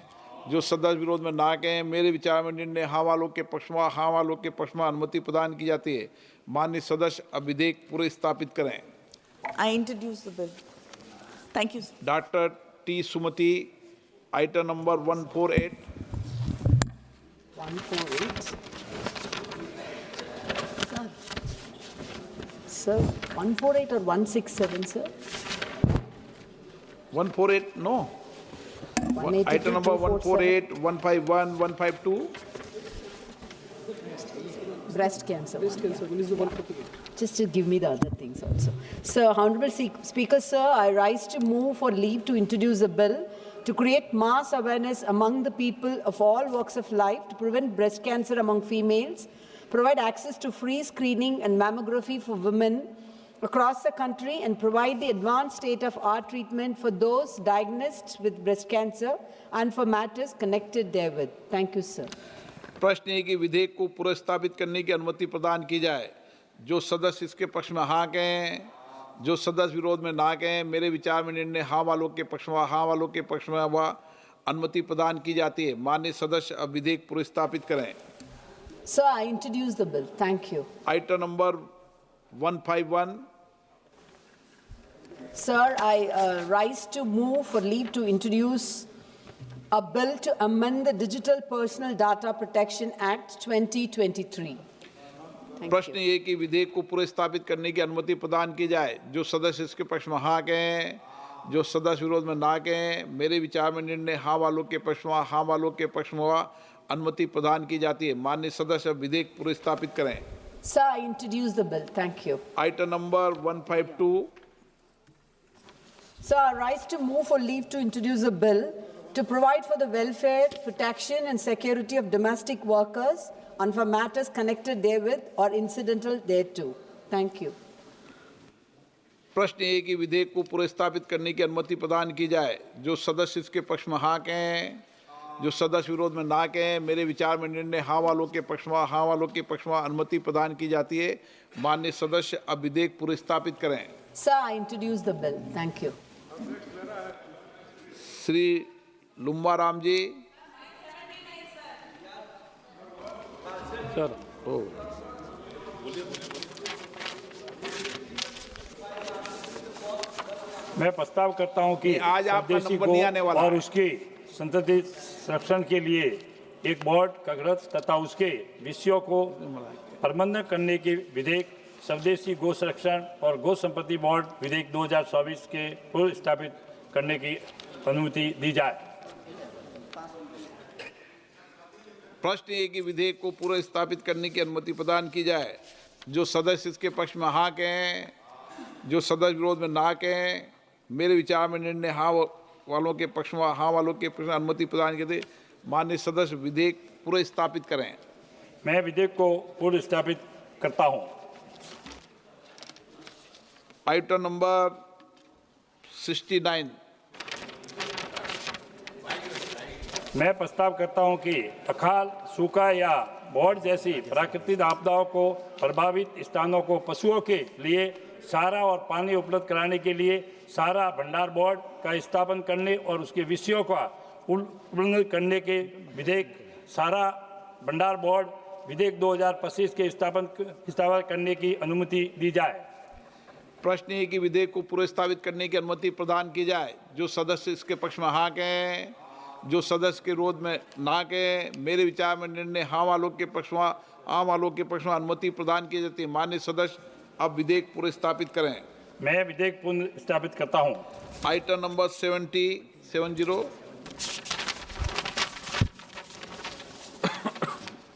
जो सदस्य विरोध में ना कहें. मेरे विचार में निर्णय हाँ वालों के पक्ष में, हाँ वालों के पक्ष में अनुमति प्रदान की जाती है. माननीय सदस्य अब विधेयक पुनर्स्थापित करें. I introduce the bill. Thank you, sir. Doctor T Sumati, item number 148. 148. Sir, 148 or 167, sir? 148, no. Item number 148, 151, 152. Breast cancer. Just to give me the other things also. Sir, Honorable Speaker, sir, I rise to move for leave to introduce a bill to create mass awareness among the people of all walks of life to prevent breast cancer among females, provide access to free screening and mammography for women across the country, and provide the advanced state-of-art treatment for those diagnosed with breast cancer and for matters connected therewith. Thank you, sir. प्रश्न है कि विधेयक को पुनर्स्थापित करने की अनुमति प्रदान की जाए. जो सदस्य इसके पक्ष में हाँ कहें, जो सदस्य विरोध में ना कहें. मेरे विचार में निर्णय हाँ वालों के पक्ष में, हाँ वालों के पक्ष में वह अनुमति प्रदान की जाती है. माननीय सदस्य अब विधेयक पुनर्स्थापित करें. Sir, I introduce the bill. Thank you. Item number 151. Sir, I rise to move for leave to introduce a bill to amend the Digital Personal Data Protection Act 2023. प्रश्न ये कि विधेयक को पुनर्स्थापित करने की अनुमति प्रदान की जाए. जो सदस्य इसके पक्ष में हाँ कहें, जो सदस्य विरोध में ना कहें. मेरे विचार में निर्णय हाँ वालों के पक्ष में, हाँ वालों के पक्ष में अनुमति प्रदान की जाती है. माननीय सदस्य विधेयक पुनर्स्थापित करें. Sir, I introduce the bill. Thank you. Item number 152. Sir, I rise to move for leave to introduce a bill to provide for the welfare, protection and security of domestic workers and for matters connected therewith or incidental thereto. Thank you. प्रश्न ये कि विधेयक को पुनर्स्थापित करने की अनुमति प्रदान की जाए. जो सदस्य इसके पक्ष में हाँ कहें, जो सदस्य विरोध में ना कहें. मेरे विचार में निर्णय हाँ वालों के पक्ष में, हाँ वालों के पक्ष में अनुमति प्रदान की जाती है. माननीय सदस्य अब विधेयक पुनर्स्थापित करें. Sir, I introduce the bill. Thank you. Shri Lumba Ram ji. Sir, मैं प्रस्ताव करता हूं कि आज आपका स्वदेशी नंबर नहीं आने वाला और उसके संतति संरक्षण के लिए एक बोर्ड का गठन तथा उसके विषयों को प्रबंधन करने के विधेयक स्वदेशी गो संरक्षण और गो संपत्ति बोर्ड विधेयक 2024 के पूर्व स्थापित करने की अनुमति दी जाए. प्रश्न ये कि विधेयक को पूर्व स्थापित करने की अनुमति प्रदान की जाए. जो सदस्य इसके पक्ष में हाँ कहें, जो सदस्य विरोध में ना कहें. मेरे विचार में निर्णय हाँ वालों के पक्ष में, हाँ वालों के पक्ष में अनुमति प्रदान की जाए. माननीय सदस्य विधेयक पूर्व स्थापित करें. मैं विधेयक को पूर्व स्थापित करता हूं. Item number 69. मैं प्रस्ताव करता हूं कि अकाल, सूखा या बाढ़ जैसी प्राकृतिक आपदाओं को प्रभावित स्थानों को पशुओं के लिए चारा और पानी उपलब्ध कराने के लिए चारा भंडार बोर्ड का स्थापन करने और उसके विषयों का उल्लंघन करने के विधेयक चारा भंडार बोर्ड विधेयक 2025 के स्थापन करने की अनुमति दी जाए। प्रश्न है कि विधेयक को पुनर्स्थापित करने की अनुमति प्रदान की जाए। जो सदस्य इसके पक्ष में हाँ कहें, जो सदस्य के विरोध में ना कहें। मेरे विचार में निर्णय हाँ वालों के पक्ष में, हाँ वालों के पक्ष में अनुमति प्रदान की जाती है। माननीय सदस्य अब विधेयक पुनर्स्थापित करें। मैं विधेयक पुनर्स्थापित करता हूं। आइटम नंबर 70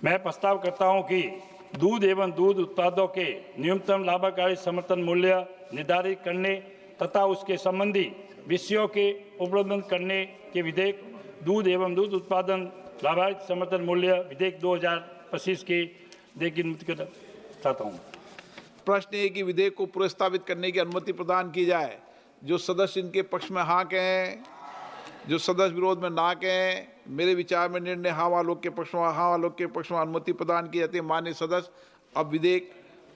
मैं प्रस्ताव करता हूं कि दूध एवं दूध उत्पादों के न्यूनतम लाभकारी समर्थन मूल्य निर्धारित करने तथा उसके संबंधी विषयों के उपलब्ध करने के विधेयक दूध एवं दूध उत्पादन लाभार्थी समर्थन मूल्य विधेयक 2025 के की अनुमति करना चाहता हूँ। प्रश्न है कि विधेयक को पुनर्स्थापित करने की अनुमति प्रदान की जाए। जो सदस्य इनके पक्ष में हाँ कहें, जो सदस्य विरोध में ना कहें। मेरे विचार में निर्णय हाँ वालों के पक्ष में, हाँ वालों के पक्ष में अनुमति प्रदान की जाती है। माननीय सदस्य अब विधेयक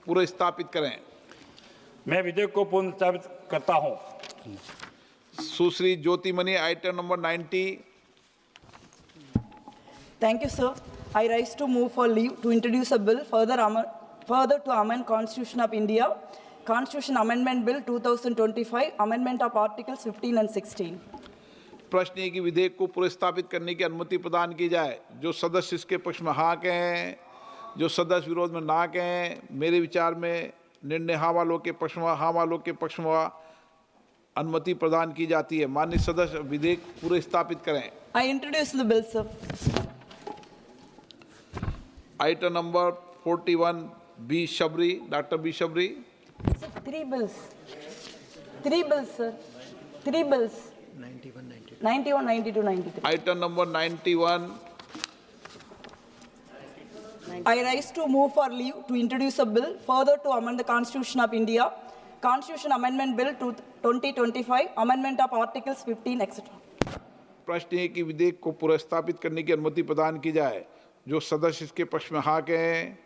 पुनर्स्थापित करें। मैं विधेयक को पुनर्स्थापित करता हूं। Sushri Jothimani, item number 90। Thank you, sir. I rise to move for leave to introduce a bill further to amend Constitution of India, Constitution Amendment Bill 2025, Amendment of Articles 15 and 16. प्रश्न है कि विधेयक को पुनर्स्थापित करने की अनुमति प्रदान की जाए। जो सदस्य इसके पक्ष में हाँ कहें, जो सदस्य विरोध में ना कहें। मेरे विचार में निर्णय हाँ वालों के पक्ष में, हाँ वालों के पक्ष में अनुमति प्रदान की जाती है। माननीय सदस्य विधेयक पुनर्स्थापित करें। I introduce the bill, sir. Item number 41 B Sabari, doctor B Sabari. Sir, three bills, sir. Three bills. 91, 92, 93. Item number 91। I rise to move for leave to introduce a bill further to amend the Constitution of India, Constitution Amendment Bill 2025, Amendment of Articles 15, etc. प्रश्न है कि विधेयक को पुनर्स्थापित करने की अनुमति प्रदान की जाए। जो सदस्य इसके पक्ष में हाँ कहें,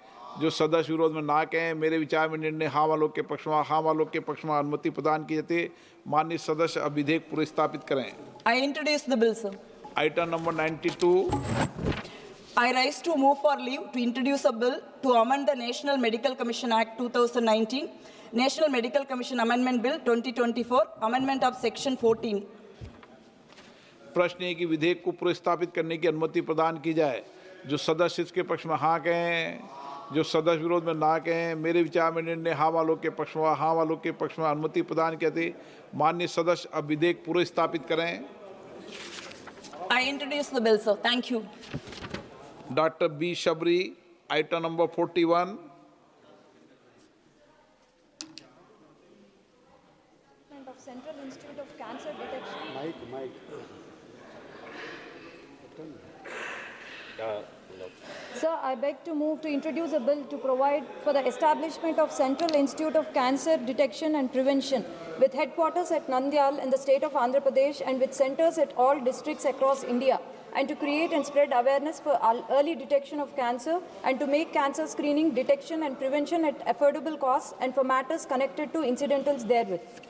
जो सदस्य विरोध में ना कहें। मेरे विचार में निर्णय हाँ वालों के पक्ष में, हाँ वालों के पक्ष में अनुमति प्रदान की जाती है। माननीय सदस्य अब विधेयक पुनर्स्थापित करें। I introduce the bill, sir. Item number 92। I rise to move for leave to introduce a bill to amend the National Medical Commission Act 2019, National Medical Commission Amendment Bill 2024, Amendment of Section 14. प्रश्न है कि विधेयक को पुनर्स्थापित करने की अनुमति प्रदान की जाए। जो सदस्य इसके पक्ष में हाँ कहें, जो सदस्य विरोध में ना कहें। मेरे विचार में निर्णय हाँ वालों के पक्ष में, हाँ वालों के पक्ष में अनुमति प्रदान की जाती है। माननीय सदस्य अब विधेयक पुनर्स्थापित करें। I introduce the bill, sir. Thank you. Doctor B Sabari, item number 41। of Central Institute of Cancer Detection. Sir, I beg to move to introduce a bill to provide for the establishment of Central Institute of Cancer Detection and Prevention with headquarters at Nandyal in the state of Andhra Pradesh and with centers at all districts across India, and to create and spread awareness for early detection of cancer and to make cancer screening, detection and prevention at affordable costs and for matters connected to incidentals therewith.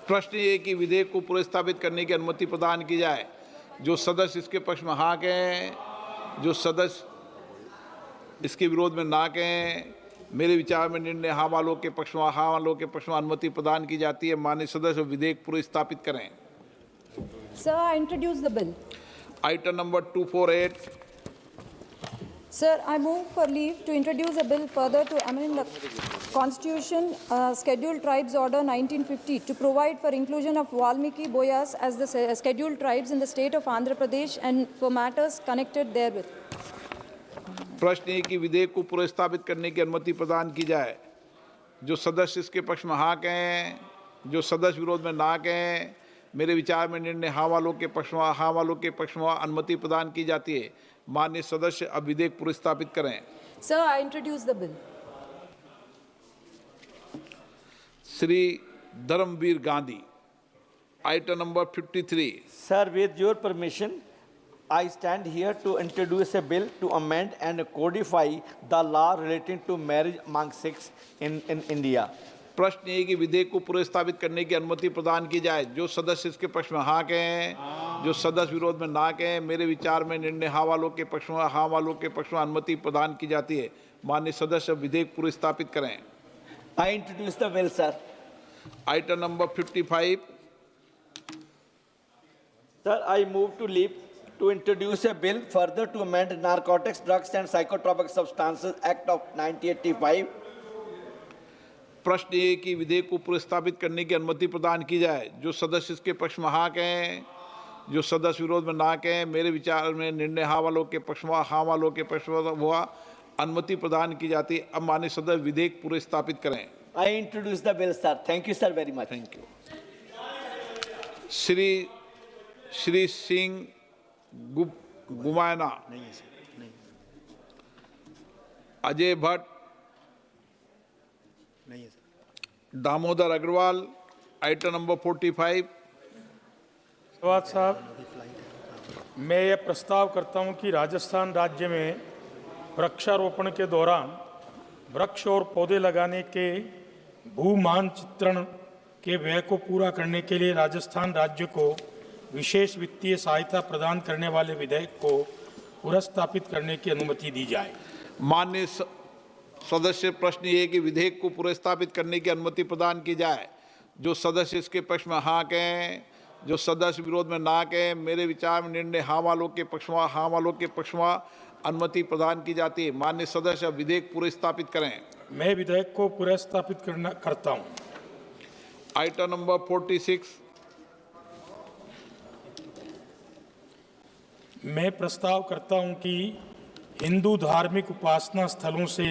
प्रश्न ये कि विधेयक को पुनर्स्थापित करने की अनुमति प्रदान की जाए। जो सदस्य इसके पक्ष में हाँ कहें, जो सदस्य इसके विरोध में ना कहें। मेरे विचार में निर्णय हाँ वालों के पक्ष में, हाँ वालों के पक्ष में अनुमति प्रदान की जाती है। माननीय सदस्य विधेयक पुनर्स्थापित करें। Sir, I introduce the bill. Item number 248। Sir, I move for leave to introduce a bill further to amend the Constitution Scheduled Tribes Order 1950 to provide for inclusion of Valmiki Boyas as the scheduled tribes in the state of Andhra Pradesh and for matters connected therewith. प्रश्न है कि विधेयक को पुनर्स्थापित करने की अनुमति प्रदान की जाए। जो सदस्य इसके पक्ष में हाँ कहें, जो सदस्य विरोध में ना कहें। मेरे विचार में निर्णय हाँ वालों के पक्ष में, हाँ वालों के पक्ष में अनुमति प्रदान की जाती है। माननीय सदस्य अब विधेयक पुनर्स्थापित करें। Sir, I introduce the bill. Shri Dharmveer Gandhi. Item number 53. Sir, with your permission, I stand here to introduce a bill to amend and codify the law relating to marriage among Sikhs in India. प्रश्न ये कि विधेयक को पुनर्स्थापित करने की अनुमति प्रदान की जाए। जो सदस्य इसके पक्ष में हाँ कहें, जो सदस्य विरोध में ना कहें। मेरे विचार में निर्णय हाँ वालों के पक्ष में, हाँ वालों के पक्ष में अनुमति प्रदान की जाती है। माननीय सदस्य विधेयक पुनर्स्थापित करें। I introduce the bill, sir. Item number 55. Sir, I move to leave to introduce a bill further to amend Narcotics, Drugs and Psychotropic Substances Act of 1985. प्रश्न ये कि विधेयक को पुनर्स्थापित करने की अनुमति प्रदान की जाए। जो सदस्य इसके पक्ष में हाँ कहें, जो सदस्य विरोध में ना कहें। मेरे विचार में निर्णय हाँ वालों के पक्ष में, हाँ वालों के पक्ष में हुआ, अनुमति प्रदान की जाती है। अब माननीय सदस्य विधेयक पुनर्स्थापित करें। I introduce the bill, sir. Thank you, sir, very much. Thank you. Shri Singh गुमायना, अजय भट्ट, दामोदर अग्रवाल। Item number 45। स्वागत साहब, मैं ये प्रस्ताव करता हूं कि राजस्थान राज्य में वृक्षारोपण के दौरान वृक्ष और पौधे लगाने के भू मानचित्रण के व्यय को पूरा करने के लिए राजस्थान राज्य को विशेष वित्तीय सहायता प्रदान करने वाले विधेयक को पुनर्स्थापित करने की अनुमति दी जाए। माननीय सदस्य, प्रश्न ये कि विधेयक को पुनर्स्थापित करने की अनुमति प्रदान की जाए। जो सदस्य इसके पक्ष में हाँ कहें, जो सदस्य विरोध में ना कहें। मेरे विचार में निर्णय हाँ वालों के पक्ष में, हाँ वालों के पक्ष में अनुमति प्रदान की जाती है। माननीय सदस्य विधेयक पुनर्स्थापित करें। मैं विधेयक को पुनर्स्थापित करता हूं। Item number 46। मैं प्रस्ताव करता हूं कि हिंदू धार्मिक उपासना स्थलों से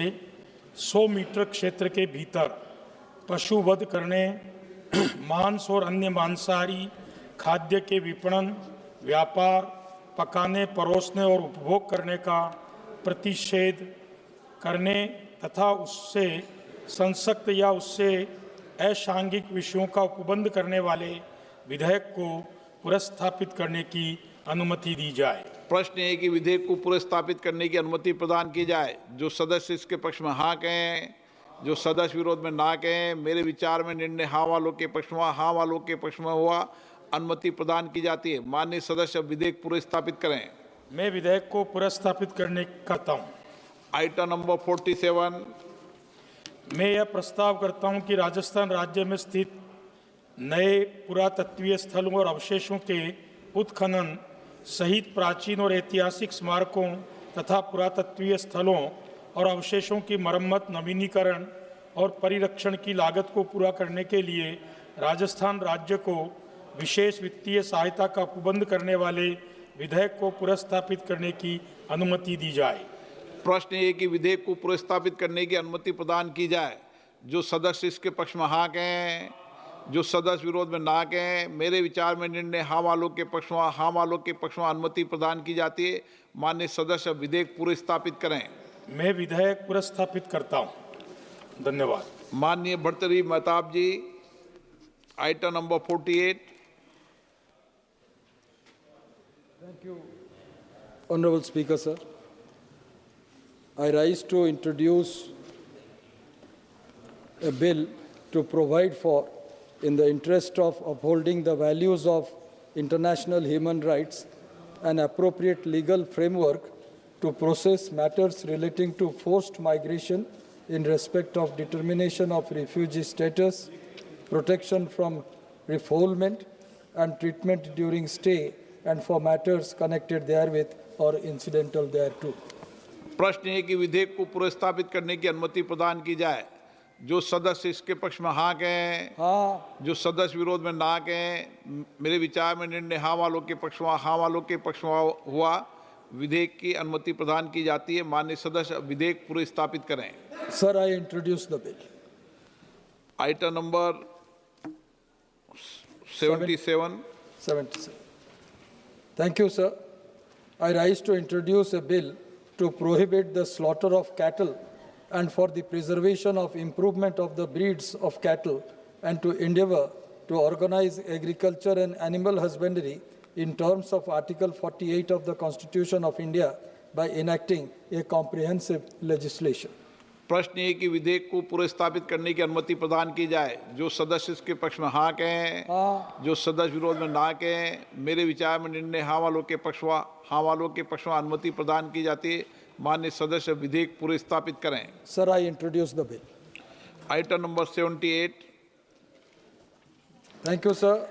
100 मीटर क्षेत्र के भीतर पशु वध करने, मांस और अन्य मांसाहारी खाद्य के विपणन, व्यापार, पकाने, परोसने और उपभोग करने का प्रतिषेध करने तथा उससे संसक्त या उससे असांघिक विषयों का उपबंध करने वाले विधेयक को पुनर्स्थापित करने की अनुमति दी जाए। प्रश्न है कि विधेयक को पुनर्स्थापित करने की अनुमति प्रदान की जाए। जो सदस्य इसके पक्ष में हाँ कहें, जो सदस्य विरोध में ना कहें। मेरे विचार में निर्णय हाँ वालों के पक्ष में, हाँ वालों के पक्ष में हुआ, अनुमति प्रदान की जाती है। माननीय सदस्य विधेयक पुनर्स्थापित करें। मैं विधेयक को पुनर्स्थापित करता हूं। Item number 47। मैं यह प्रस्ताव करता हूं कि राजस्थान राज्य में स्थित नए पुरातत्वीय स्थलों और अवशेषों के उत्खनन सहित प्राचीन और ऐतिहासिक स्मारकों तथा पुरातत्वीय स्थलों और अवशेषों की मरम्मत, नवीनीकरण और परिरक्षण की लागत को पूरा करने के लिए राजस्थान राज्य को विशेष वित्तीय सहायता का उपबंध करने वाले विधेयक को पुनर्स्थापित करने की अनुमति दी जाए। प्रश्न ये कि विधेयक को पुनर्स्थापित करने की अनुमति प्रदान की जाए। जो सदस्य इसके पक्ष में हाँ कहें, जो सदस्य विरोध में ना कहें। मेरे विचार में निर्णय हाँ वालों के पक्ष में, हाँ वालों के पक्ष में अनुमति प्रदान की जाती है। माननीय सदस्य विधेयक पुनर्स्थापित करें। मैं विधेयक पुनर्स्थापित करता हूं। धन्यवाद। माननीय भर्तृहरि महताब जी, item number 48। Thank you, Honorable Speaker, sir. I rise to introduce a bill to provide for, in the interest of upholding the values of international human rights, an appropriate legal framework to process matters relating to forced migration in respect of determination of refugee status, protection from refoulement, and treatment during stay, and for matters connected therewith or incidental thereto. प्रश्न है कि विधेयक को पुनर्स्थापित करने की अनुमति प्रदान की जाए। जो सदस्य इसके पक्ष में हाँ कहें, हाँ, जो सदस्य विरोध में ना कहें। मेरे विचार में निर्णय हाँ वालों के पक्ष में, हाँ वालों के पक्ष में हुआ, विधेयक की अनुमति प्रदान की जाती है। माननीय सदस्य विधेयक पुनर्स्थापित करें। Sir, I introduce the bill. Item number 77। Thank you, sir. I rise to introduce a bill to prohibit the slaughter of cattle and for the preservation of improvement of the breeds of cattle, and to endeavor to organize agriculture and animal husbandry in terms of Article 48 of the Constitution of India by enacting a comprehensive legislation. प्रश्न ये कि विधेयक को पुनर्स्थापित करने की अनुमति प्रदान की जाए। जो सदस्य इसके पक्ष में हाँ कहें, जो सदस्य विरोध में ना कहें। मेरे विचार में निर्णय हाँ वालों के पक्ष में अनुमति प्रदान की जाती है। माननीय सदस्य विधेयक पुनर्स्थापित करें। Sir, I introduce the bill. Item number 78. Thank you, sir.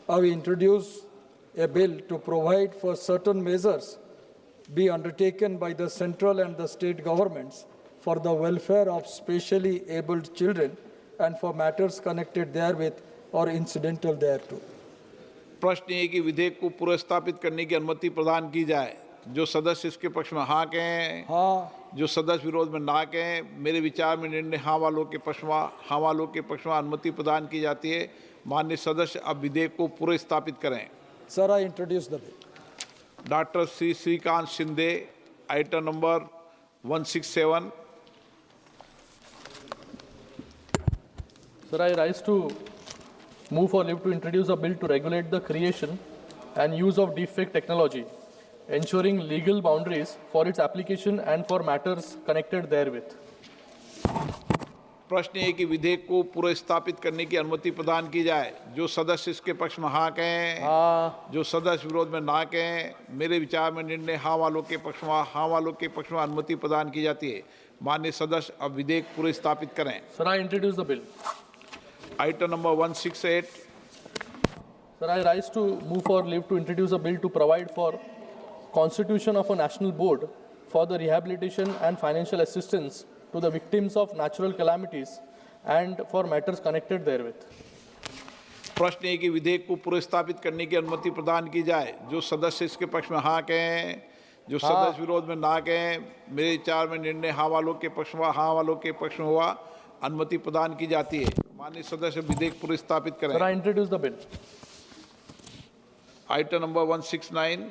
I will introduce a bill to provide for certain measures be undertaken by the central and the state governments for the welfare of specially abled children and for matters connected therewith or incidental thereto. प्रश्न ये कि विधेयक को पुनर्स्थापित करने की अनुमति प्रदान की जाए। जो सदस्य इसके पक्ष में हाँ कहें, जो सदस्य विरोध में ना कहें। मेरे विचार में निर्णय हाँ वालों के पक्ष में अनुमति प्रदान की जाती है। माननीय सदस्य अब विधेयक को पुनर्स्थापित करें। Sir, I introduce the bill. Doctor Shri Shrikant Shinde, item number 167। Sir, I rise to move for leave to introduce a bill to regulate the creation and use of deepfake technology, ensuring legal boundaries for its application and for matters connected therewith. प्रश्न है कि विधेयक को पुनर्स्थापित करने की अनुमति प्रदान की जाए। जो सदस्य इसके पक्ष में हाँ कहें, जो सदस्य विरोध में ना कहें। मेरे विचार में निर्णय हाँ वालों के पक्ष में अनुमति प्रदान की जाती है। माननीय सदस्य अब विधेयक पुनर्स्थापित करें। Sir, I introduce the bill. Item number 168. Sir, I rise to move for leave to introduce a bill to provide for constitution of a national board for the rehabilitation and financial assistance to the victims of natural calamities and for matters connected therewith. प्रश्न है कि विधेयक को पुनर्स्थापित करने की अनुमति प्रदान की जाए। जो सदस्य इसके पक्ष में हाँ कहें, जो सदस्य विरोध में ना कहें। मेरे विचार में निर्णय हाँ वालों के पक्ष में हुआ अनुमति प्रदान की जाती है। माननीय सदस्य विधेयक पुनर्स्थापित करें। Sir, I introduce the bill. Item number 169.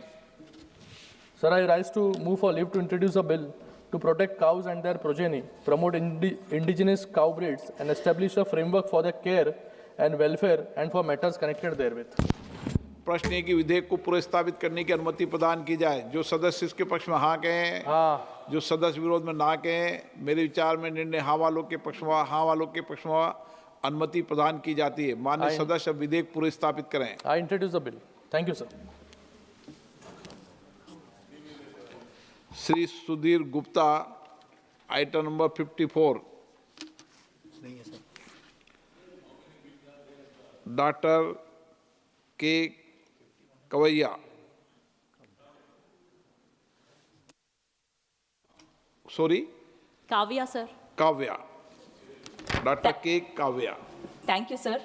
Sir, I rise to move for leave to introduce a bill to protect cows and their progeny, promote indigenous cow breeds, and establish a framework for their care and welfare and for matters connected therewith. प्रश्न है कि विधेयक को पुनर्स्थापित करने की अनुमति प्रदान की जाए। जो सदस्य इसके पक्ष में हाँ कहें, जो सदस्य विरोध में ना कहें। मेरे विचार में निर्णय हाँ वालों के पक्ष में अनुमति प्रदान की जाती है। माननीय सदस्य विधेयक पुनर्स्थापित करें। I introduce the bill. Thank you, sir. Shri Sudhir Gupta, item number 54। Doctor K Kavaiya, Kavya, sir. Kavya, doctor K Kavya. Thank you, sir.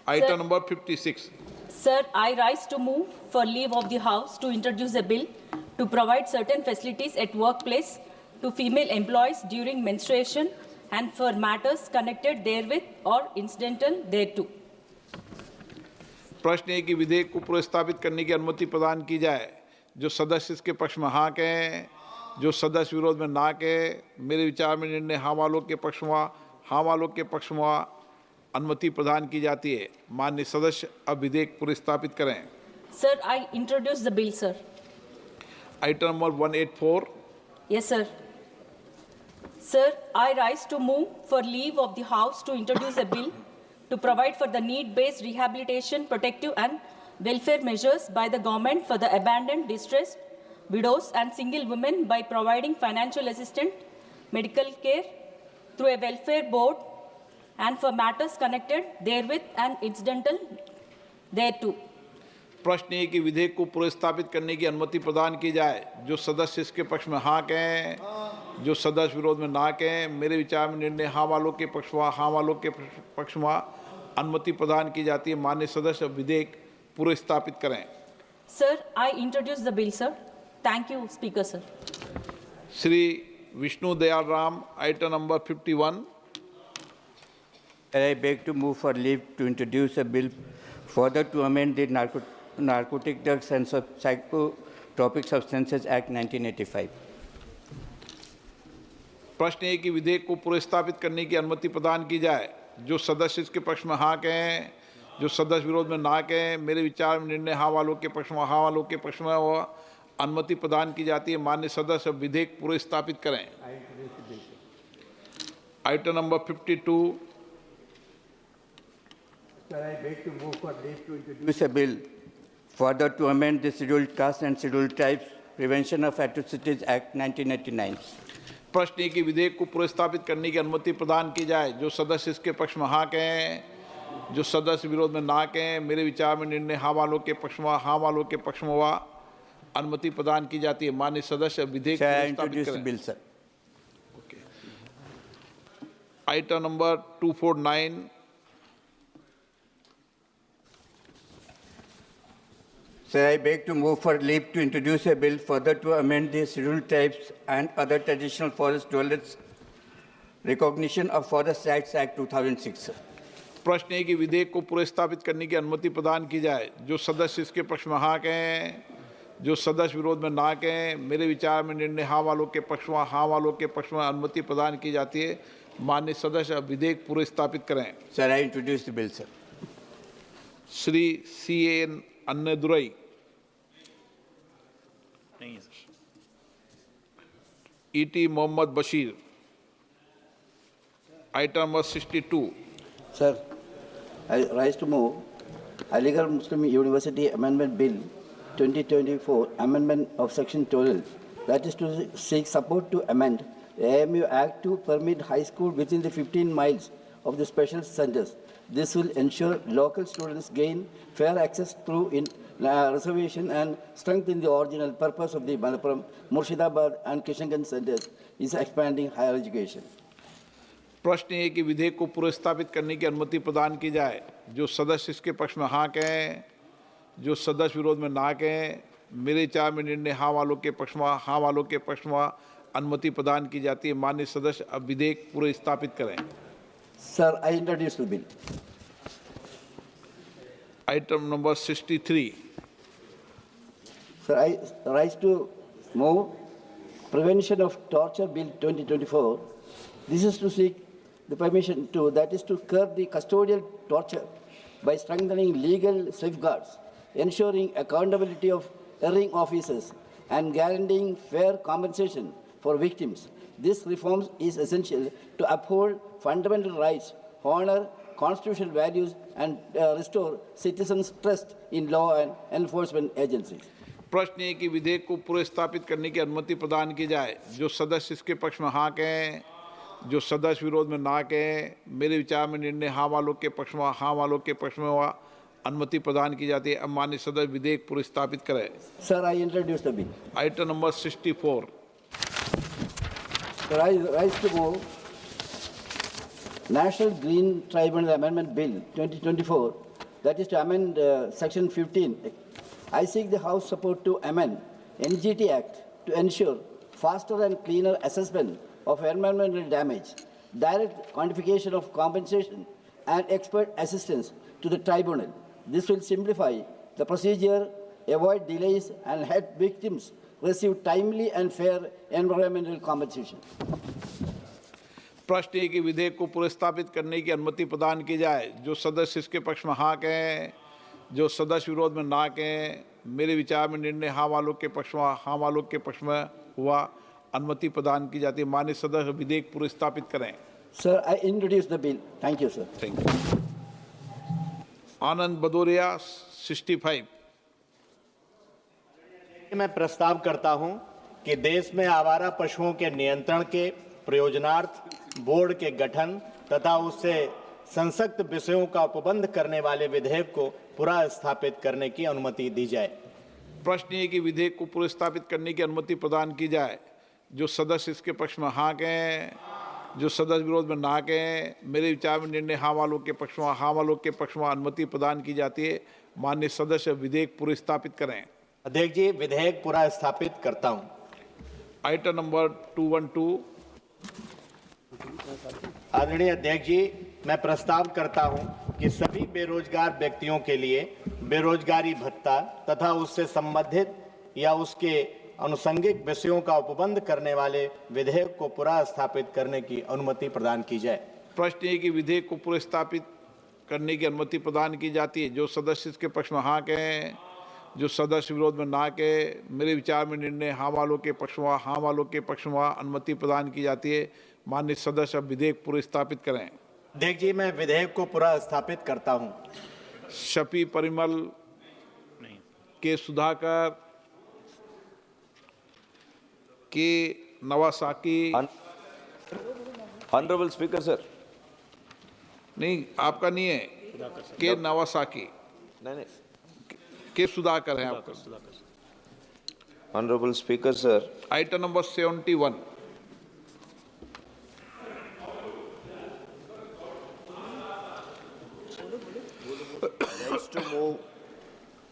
Item number 56. Sir, I rise to move for leave of the House to introduce a bill to provide certain facilities at workplace to female employees during menstruation and for matters connected therewith or incidental thereto. प्रश्न है कि विधेयक को पुनर्स्थापित करने की अनुमति प्रदान की जाए। जो सदस्य इसके पक्ष में हाँ कहें, जो सदस्य विरोध में ना कहें। मेरे विचार में निर्णय हाँ वालों के पक्ष में अनुमति प्रदान की जाती है। माननीय सदस्य अब विधेयक पुनर्स्थापित करें। Sir, I introduce the bill, sir. Item number 184. Yes, sir. Sir, I rise to move for leave of the House to introduce a bill to provide for the need-based rehabilitation, protective and welfare measures by the government for the abandoned, distressed, widows and single women by providing financial assistance, medical care through a welfare board and for matters connected therewith and incidental thereto. प्रश्न है कि विधेयक को पुनर्स्थापित करने की अनुमति प्रदान की जाए। जो सदस्य इसके पक्ष में हाँ कहें, जो सदस्य विरोध में ना कहें। मेरे विचार में निर्णय हाँ वालों के पक्ष में अनुमति प्रदान की जाती है। माननीय सदस्य विधेयक पुनर्स्थापित करें। Sir, I introduce the bill, sir. Thank you, Speaker, sir. Shri Vishnu Dayal Ram, item number 51। I beg to move for leave to introduce a bill further to amend the Narcotic Drugs and Psychotropic Substances Act 1985. प्रश्न है कि विधेयक को पुनर्स्थापित करने की अनुमति प्रदान की जाए। जो सदस्य इसके पक्ष में हाँ कहें, जो सदस्य विरोध में ना कहें, मेरे विचार में निर्णय हाँ वालों के पक्ष में, हाँ वालों के पक्ष में वह अनुमति प्रदान की जाती है। मान्य सदस्य विधेयक पूरे स्थापित करें। Item number 52। Sir, I beg to move for leave to introduce a bill further to amend the Scheduled Castes and Scheduled Tribes Prevention of Atrocities Act 1989. प्रश्न है कि विधेयक को पुनर्स्थापित करने की अनुमति प्रदान की जाए। जो सदस्य इसके पक्ष में हाँ कहें, जो सदस्य विरोध में ना कहें, मेरे विचार में निर्णय हाँ वालों के पक्ष में, हाँ वालों के पक्ष में वह अनुमति प्रदान की जाती है। माननीय सदस्य विधेयक पुनर्स्थापित करें। Bill sir. Item number 249। Sir, I beg to move for leave to introduce a bill further to amend the Scheduled Tribes and other traditional forest dwellers recognition of Forest Rights Act 2006. प्रश्न है कि विधेयक को पुनर्स्थापित करने की अनुमति प्रदान की जाए। जो सदस्य इसके पक्ष में हाँ कहें, जो सदस्य विरोध में ना कहें, मेरे विचार में निर्णय हाँ वालों के पक्ष में, हाँ वालों के पक्ष में अनुमति प्रदान की जाती है। माननीय सदस्य विधेयक पुनर्स्थापित करें। Sir, I introduce the bill, sir. Shri C.N. Annadurai. E.T. Mohammed Basheer. Item number 62। Sir, I rise to move Aligarh Muslim University Amendment Bill 2024, amendment of Section 12, that is to seek support to amend the AMU Act to permit high school within the 15 miles of the special centers. This will ensure local students gain fair access through reservation and strengthen the original purpose of the Malappuram, Murshidabad and Kishanganj centers is expanding higher education. प्रश्न है कि विधेयक को पुनर्स्थापित करने की अनुमति प्रदान की जाए। जो सदस्य इसके पक्ष में हाँ कहें, जो सदस्य विरोध में ना कहें, मेरे विचार में निर्णय हाँ वालों के पक्ष में, हाँ वालों के पक्ष में अनुमति प्रदान की जाती है। माननीय सदस्य अब विधेयक पुनर्स्थापित करें। Sir, I introduce the bill. Item number 63। Sir, I rise to move Prevention of Torture Bill 2024. This is to seek the permission to, that is to curb the custodial torture by strengthening legal safeguards, ensuring accountability of erring officers, and guaranteeing fair compensation for victims. This reform is essential to uphold fundamental rights, honor constitutional values, and restore citizens' trust in law and enforcement agencies. प्रश्न है कि विधेयक को पुनर्स्थापित करने की अनुमति प्रदान की जाए। जो सदस्य इसके पक्ष में हाँ कहें, जो सदस्य विरोध में ना कहें, मेरे विचार में निर्णय हाँ वालों के पक्ष में, हाँ वालों के पक्ष में वह अनुमति प्रदान की जाती है। अब माननीय सदस्य विधेयक पुनर्स्थापित करें। Sir, I introduce the bill. Item number 64। Sir, I rise to move National Green Tribunal Amendment Bill 2024, that is to amend Section 15. I seek the House support to amend NGT Act to ensure faster and cleaner assessment of environmental damage, direct quantification of compensation, and expert assistance to the tribunal. This will simplify the procedure, avoid delays, and help victims receive timely and fair environmental compensation. प्रश्न है कि विधेयक को पुनर्स्थापित करने की अनुमति प्रदान की जाए। जो सदस्य इसके पक्ष में हाँ कहें, जो सदस्य विरोध में ना कहें, मेरे विचार में निर्णय हाँ वालों के पक्ष में, हाँ वालों के पक्ष में हुआ अनुमति प्रदान की जाती है। माननीय सदस्य विधेयक पुनर्स्थापित करें। Sir, I introduce the bill. Thank you, sir. Thank you. आनंद भदौरिया 65। मैं प्रस्ताव करता हूं कि देश में आवारा पशुओं के नियंत्रण के प्रयोजनार्थ बोर्ड के गठन तथा उससे संसक्त विषयों का उपबंध करने वाले विधेयक को पुनर्स्थापित करने की अनुमति दी जाए। प्रश्न है कि विधेयक को पुनर्स्थापित करने की अनुमति प्रदान की जाए। जो सदस्य इसके पक्ष में हाँ कहें, जो सदस्य विरोध में ना कहें, मेरे विचार में निर्णय हाँ वालों के पक्ष में, हाँ वालों के पक्ष में अनुमति प्रदान की जाती है। माननीय सदस्य विधेयक पुनर्स्थापित करें। अध्यक्ष जी, विधेयक पुनर्स्थापित करता हूं। Item number 212। आदरणीय अध्यक्ष जी, मैं प्रस्ताव करता हूं कि सभी बेरोजगार व्यक्तियों के लिए बेरोजगारी भत्ता तथा उससे संबंधित या उसके अनुषंगिक विषयों का उपबंध करने वाले विधेयक को पुनर्स्थापित करने की अनुमति प्रदान की जाए। प्रश्न है कि विधेयक को पुनर्स्थापित करने की अनुमति प्रदान की जाती है। जो सदस्य इसके पक्ष में हाँ कहें, जो सदस्य विरोध में ना कहें, मेरे विचार में निर्णय हाँ वालों के पक्ष में हाँ वालों के पक्ष में अनुमति प्रदान की जाती है। माननीय सदस्य अब विधेयक पुनर्स्थापित करें। अध्यक्ष जी, मैं विधेयक को पुनर्स्थापित करता हूं। शफी परिमल, के सुधाकर, के नवासाकी। Honourable speaker sir. नहीं, आपका नहीं है, के नवासाकी। नहीं, के सुधाकर है आपका। Honourable speaker sir. Item number 71।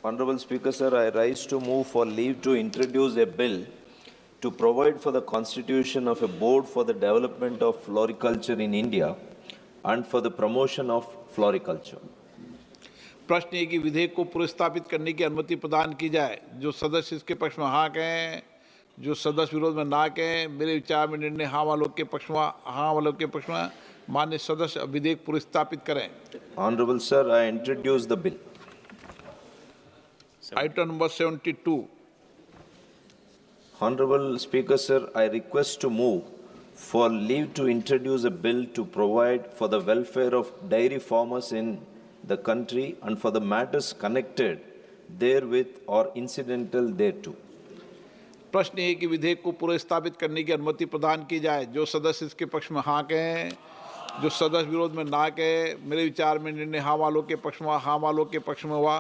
Honorable Speaker, sir, I rise to move for leave to introduce a bill to provide for the constitution of a board for the development of floriculture in India and for the promotion of floriculture. प्रश्न है कि विधेयक को पुनर्स्थापित करने की अनुमति प्रदान की जाए। जो सदस्य इसके पक्ष में हाँ कहें, जो सदस्य विरोध में ना कहें, मेरे विचार में निर्णय हाँ वालों के पक्ष में हाँ वालों के पक्ष में। माननीय सदस्य विधेयक पुनर्स्थापित करें। Honorable sir, I introduce the bill. Item number 72. Honorable Speaker, sir, I request to move for leave to introduce a bill to provide for the welfare of dairy farmers in the country and for the matters connected therewith or incidental thereto. प्रश्न है कि विधेयक को पुनर्स्थापित करने की अनुमति प्रदान की जाए। जो सदस्य इसके पक्ष में हाँ कहें, जो सदस्य विरोध में ना कहे, मेरे विचार में निर्णय हाँ वालों के पक्ष में हाँ वालों के पक्ष में हुआ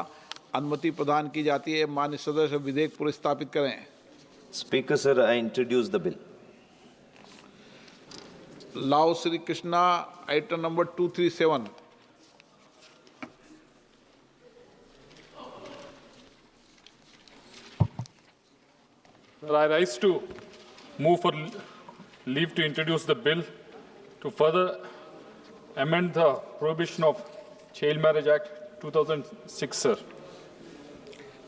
अनुमति प्रदान की जाती है। माननीय सदस्य विधेयक पुनर्स्थापित करें। Speaker, sir, I introduce the bill. लाओ Shri Krishna, item number 237। I rise to move for leave to introduce the bill to further amend the Prohibition of Child Marriage Act 2006, sir.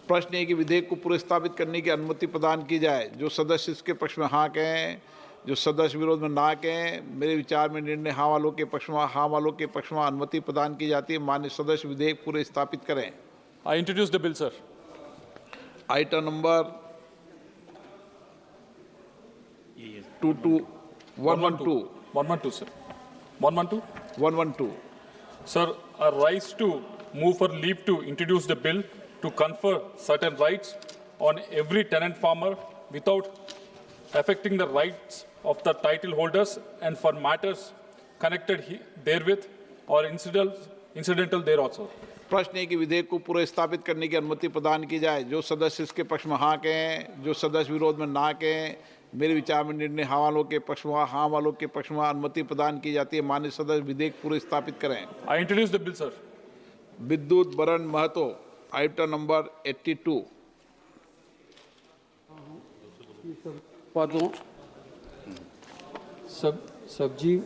प्रश्न है कि विधेयक को पुनर्स्थापित करने की अनुमति प्रदान की जाए। जो सदस्य इसके पक्ष में हाँ कहें, जो सदस्य विरोध में ना कहें, मेरे विचार में निर्णय हाँ वालों के पक्ष में हाँ वालों के पक्ष में अनुमति प्रदान की जाती है। माननीय सदस्य विधेयक पुनर्स्थापित करें। I introduce the bill, sir. Item number 112, sir. 112. Sir, I rise to move for leave to introduce the bill to confer certain rights on every tenant farmer without affecting the rights of the title holders and for matters connected therewith or incidental there also. प्रश्न है कि विधेयक को पुनर्स्थापित करने की अनुमति प्रदान की जाए। जो सदस्य इसके पक्ष में हाँ कहें, जो सदस्य विरोध में ना कहें, मेरे विचार में निर्णय हाँ वालों के पक्ष में हाँ वालों के पक्ष में अनुमति प्रदान की जाती है। माननीय सदस्य विधेयक पुनर्स्थापित करें। I introduce the bill, sir. विद्युत बरन महतो, आइटम नंबर 82। सब्जी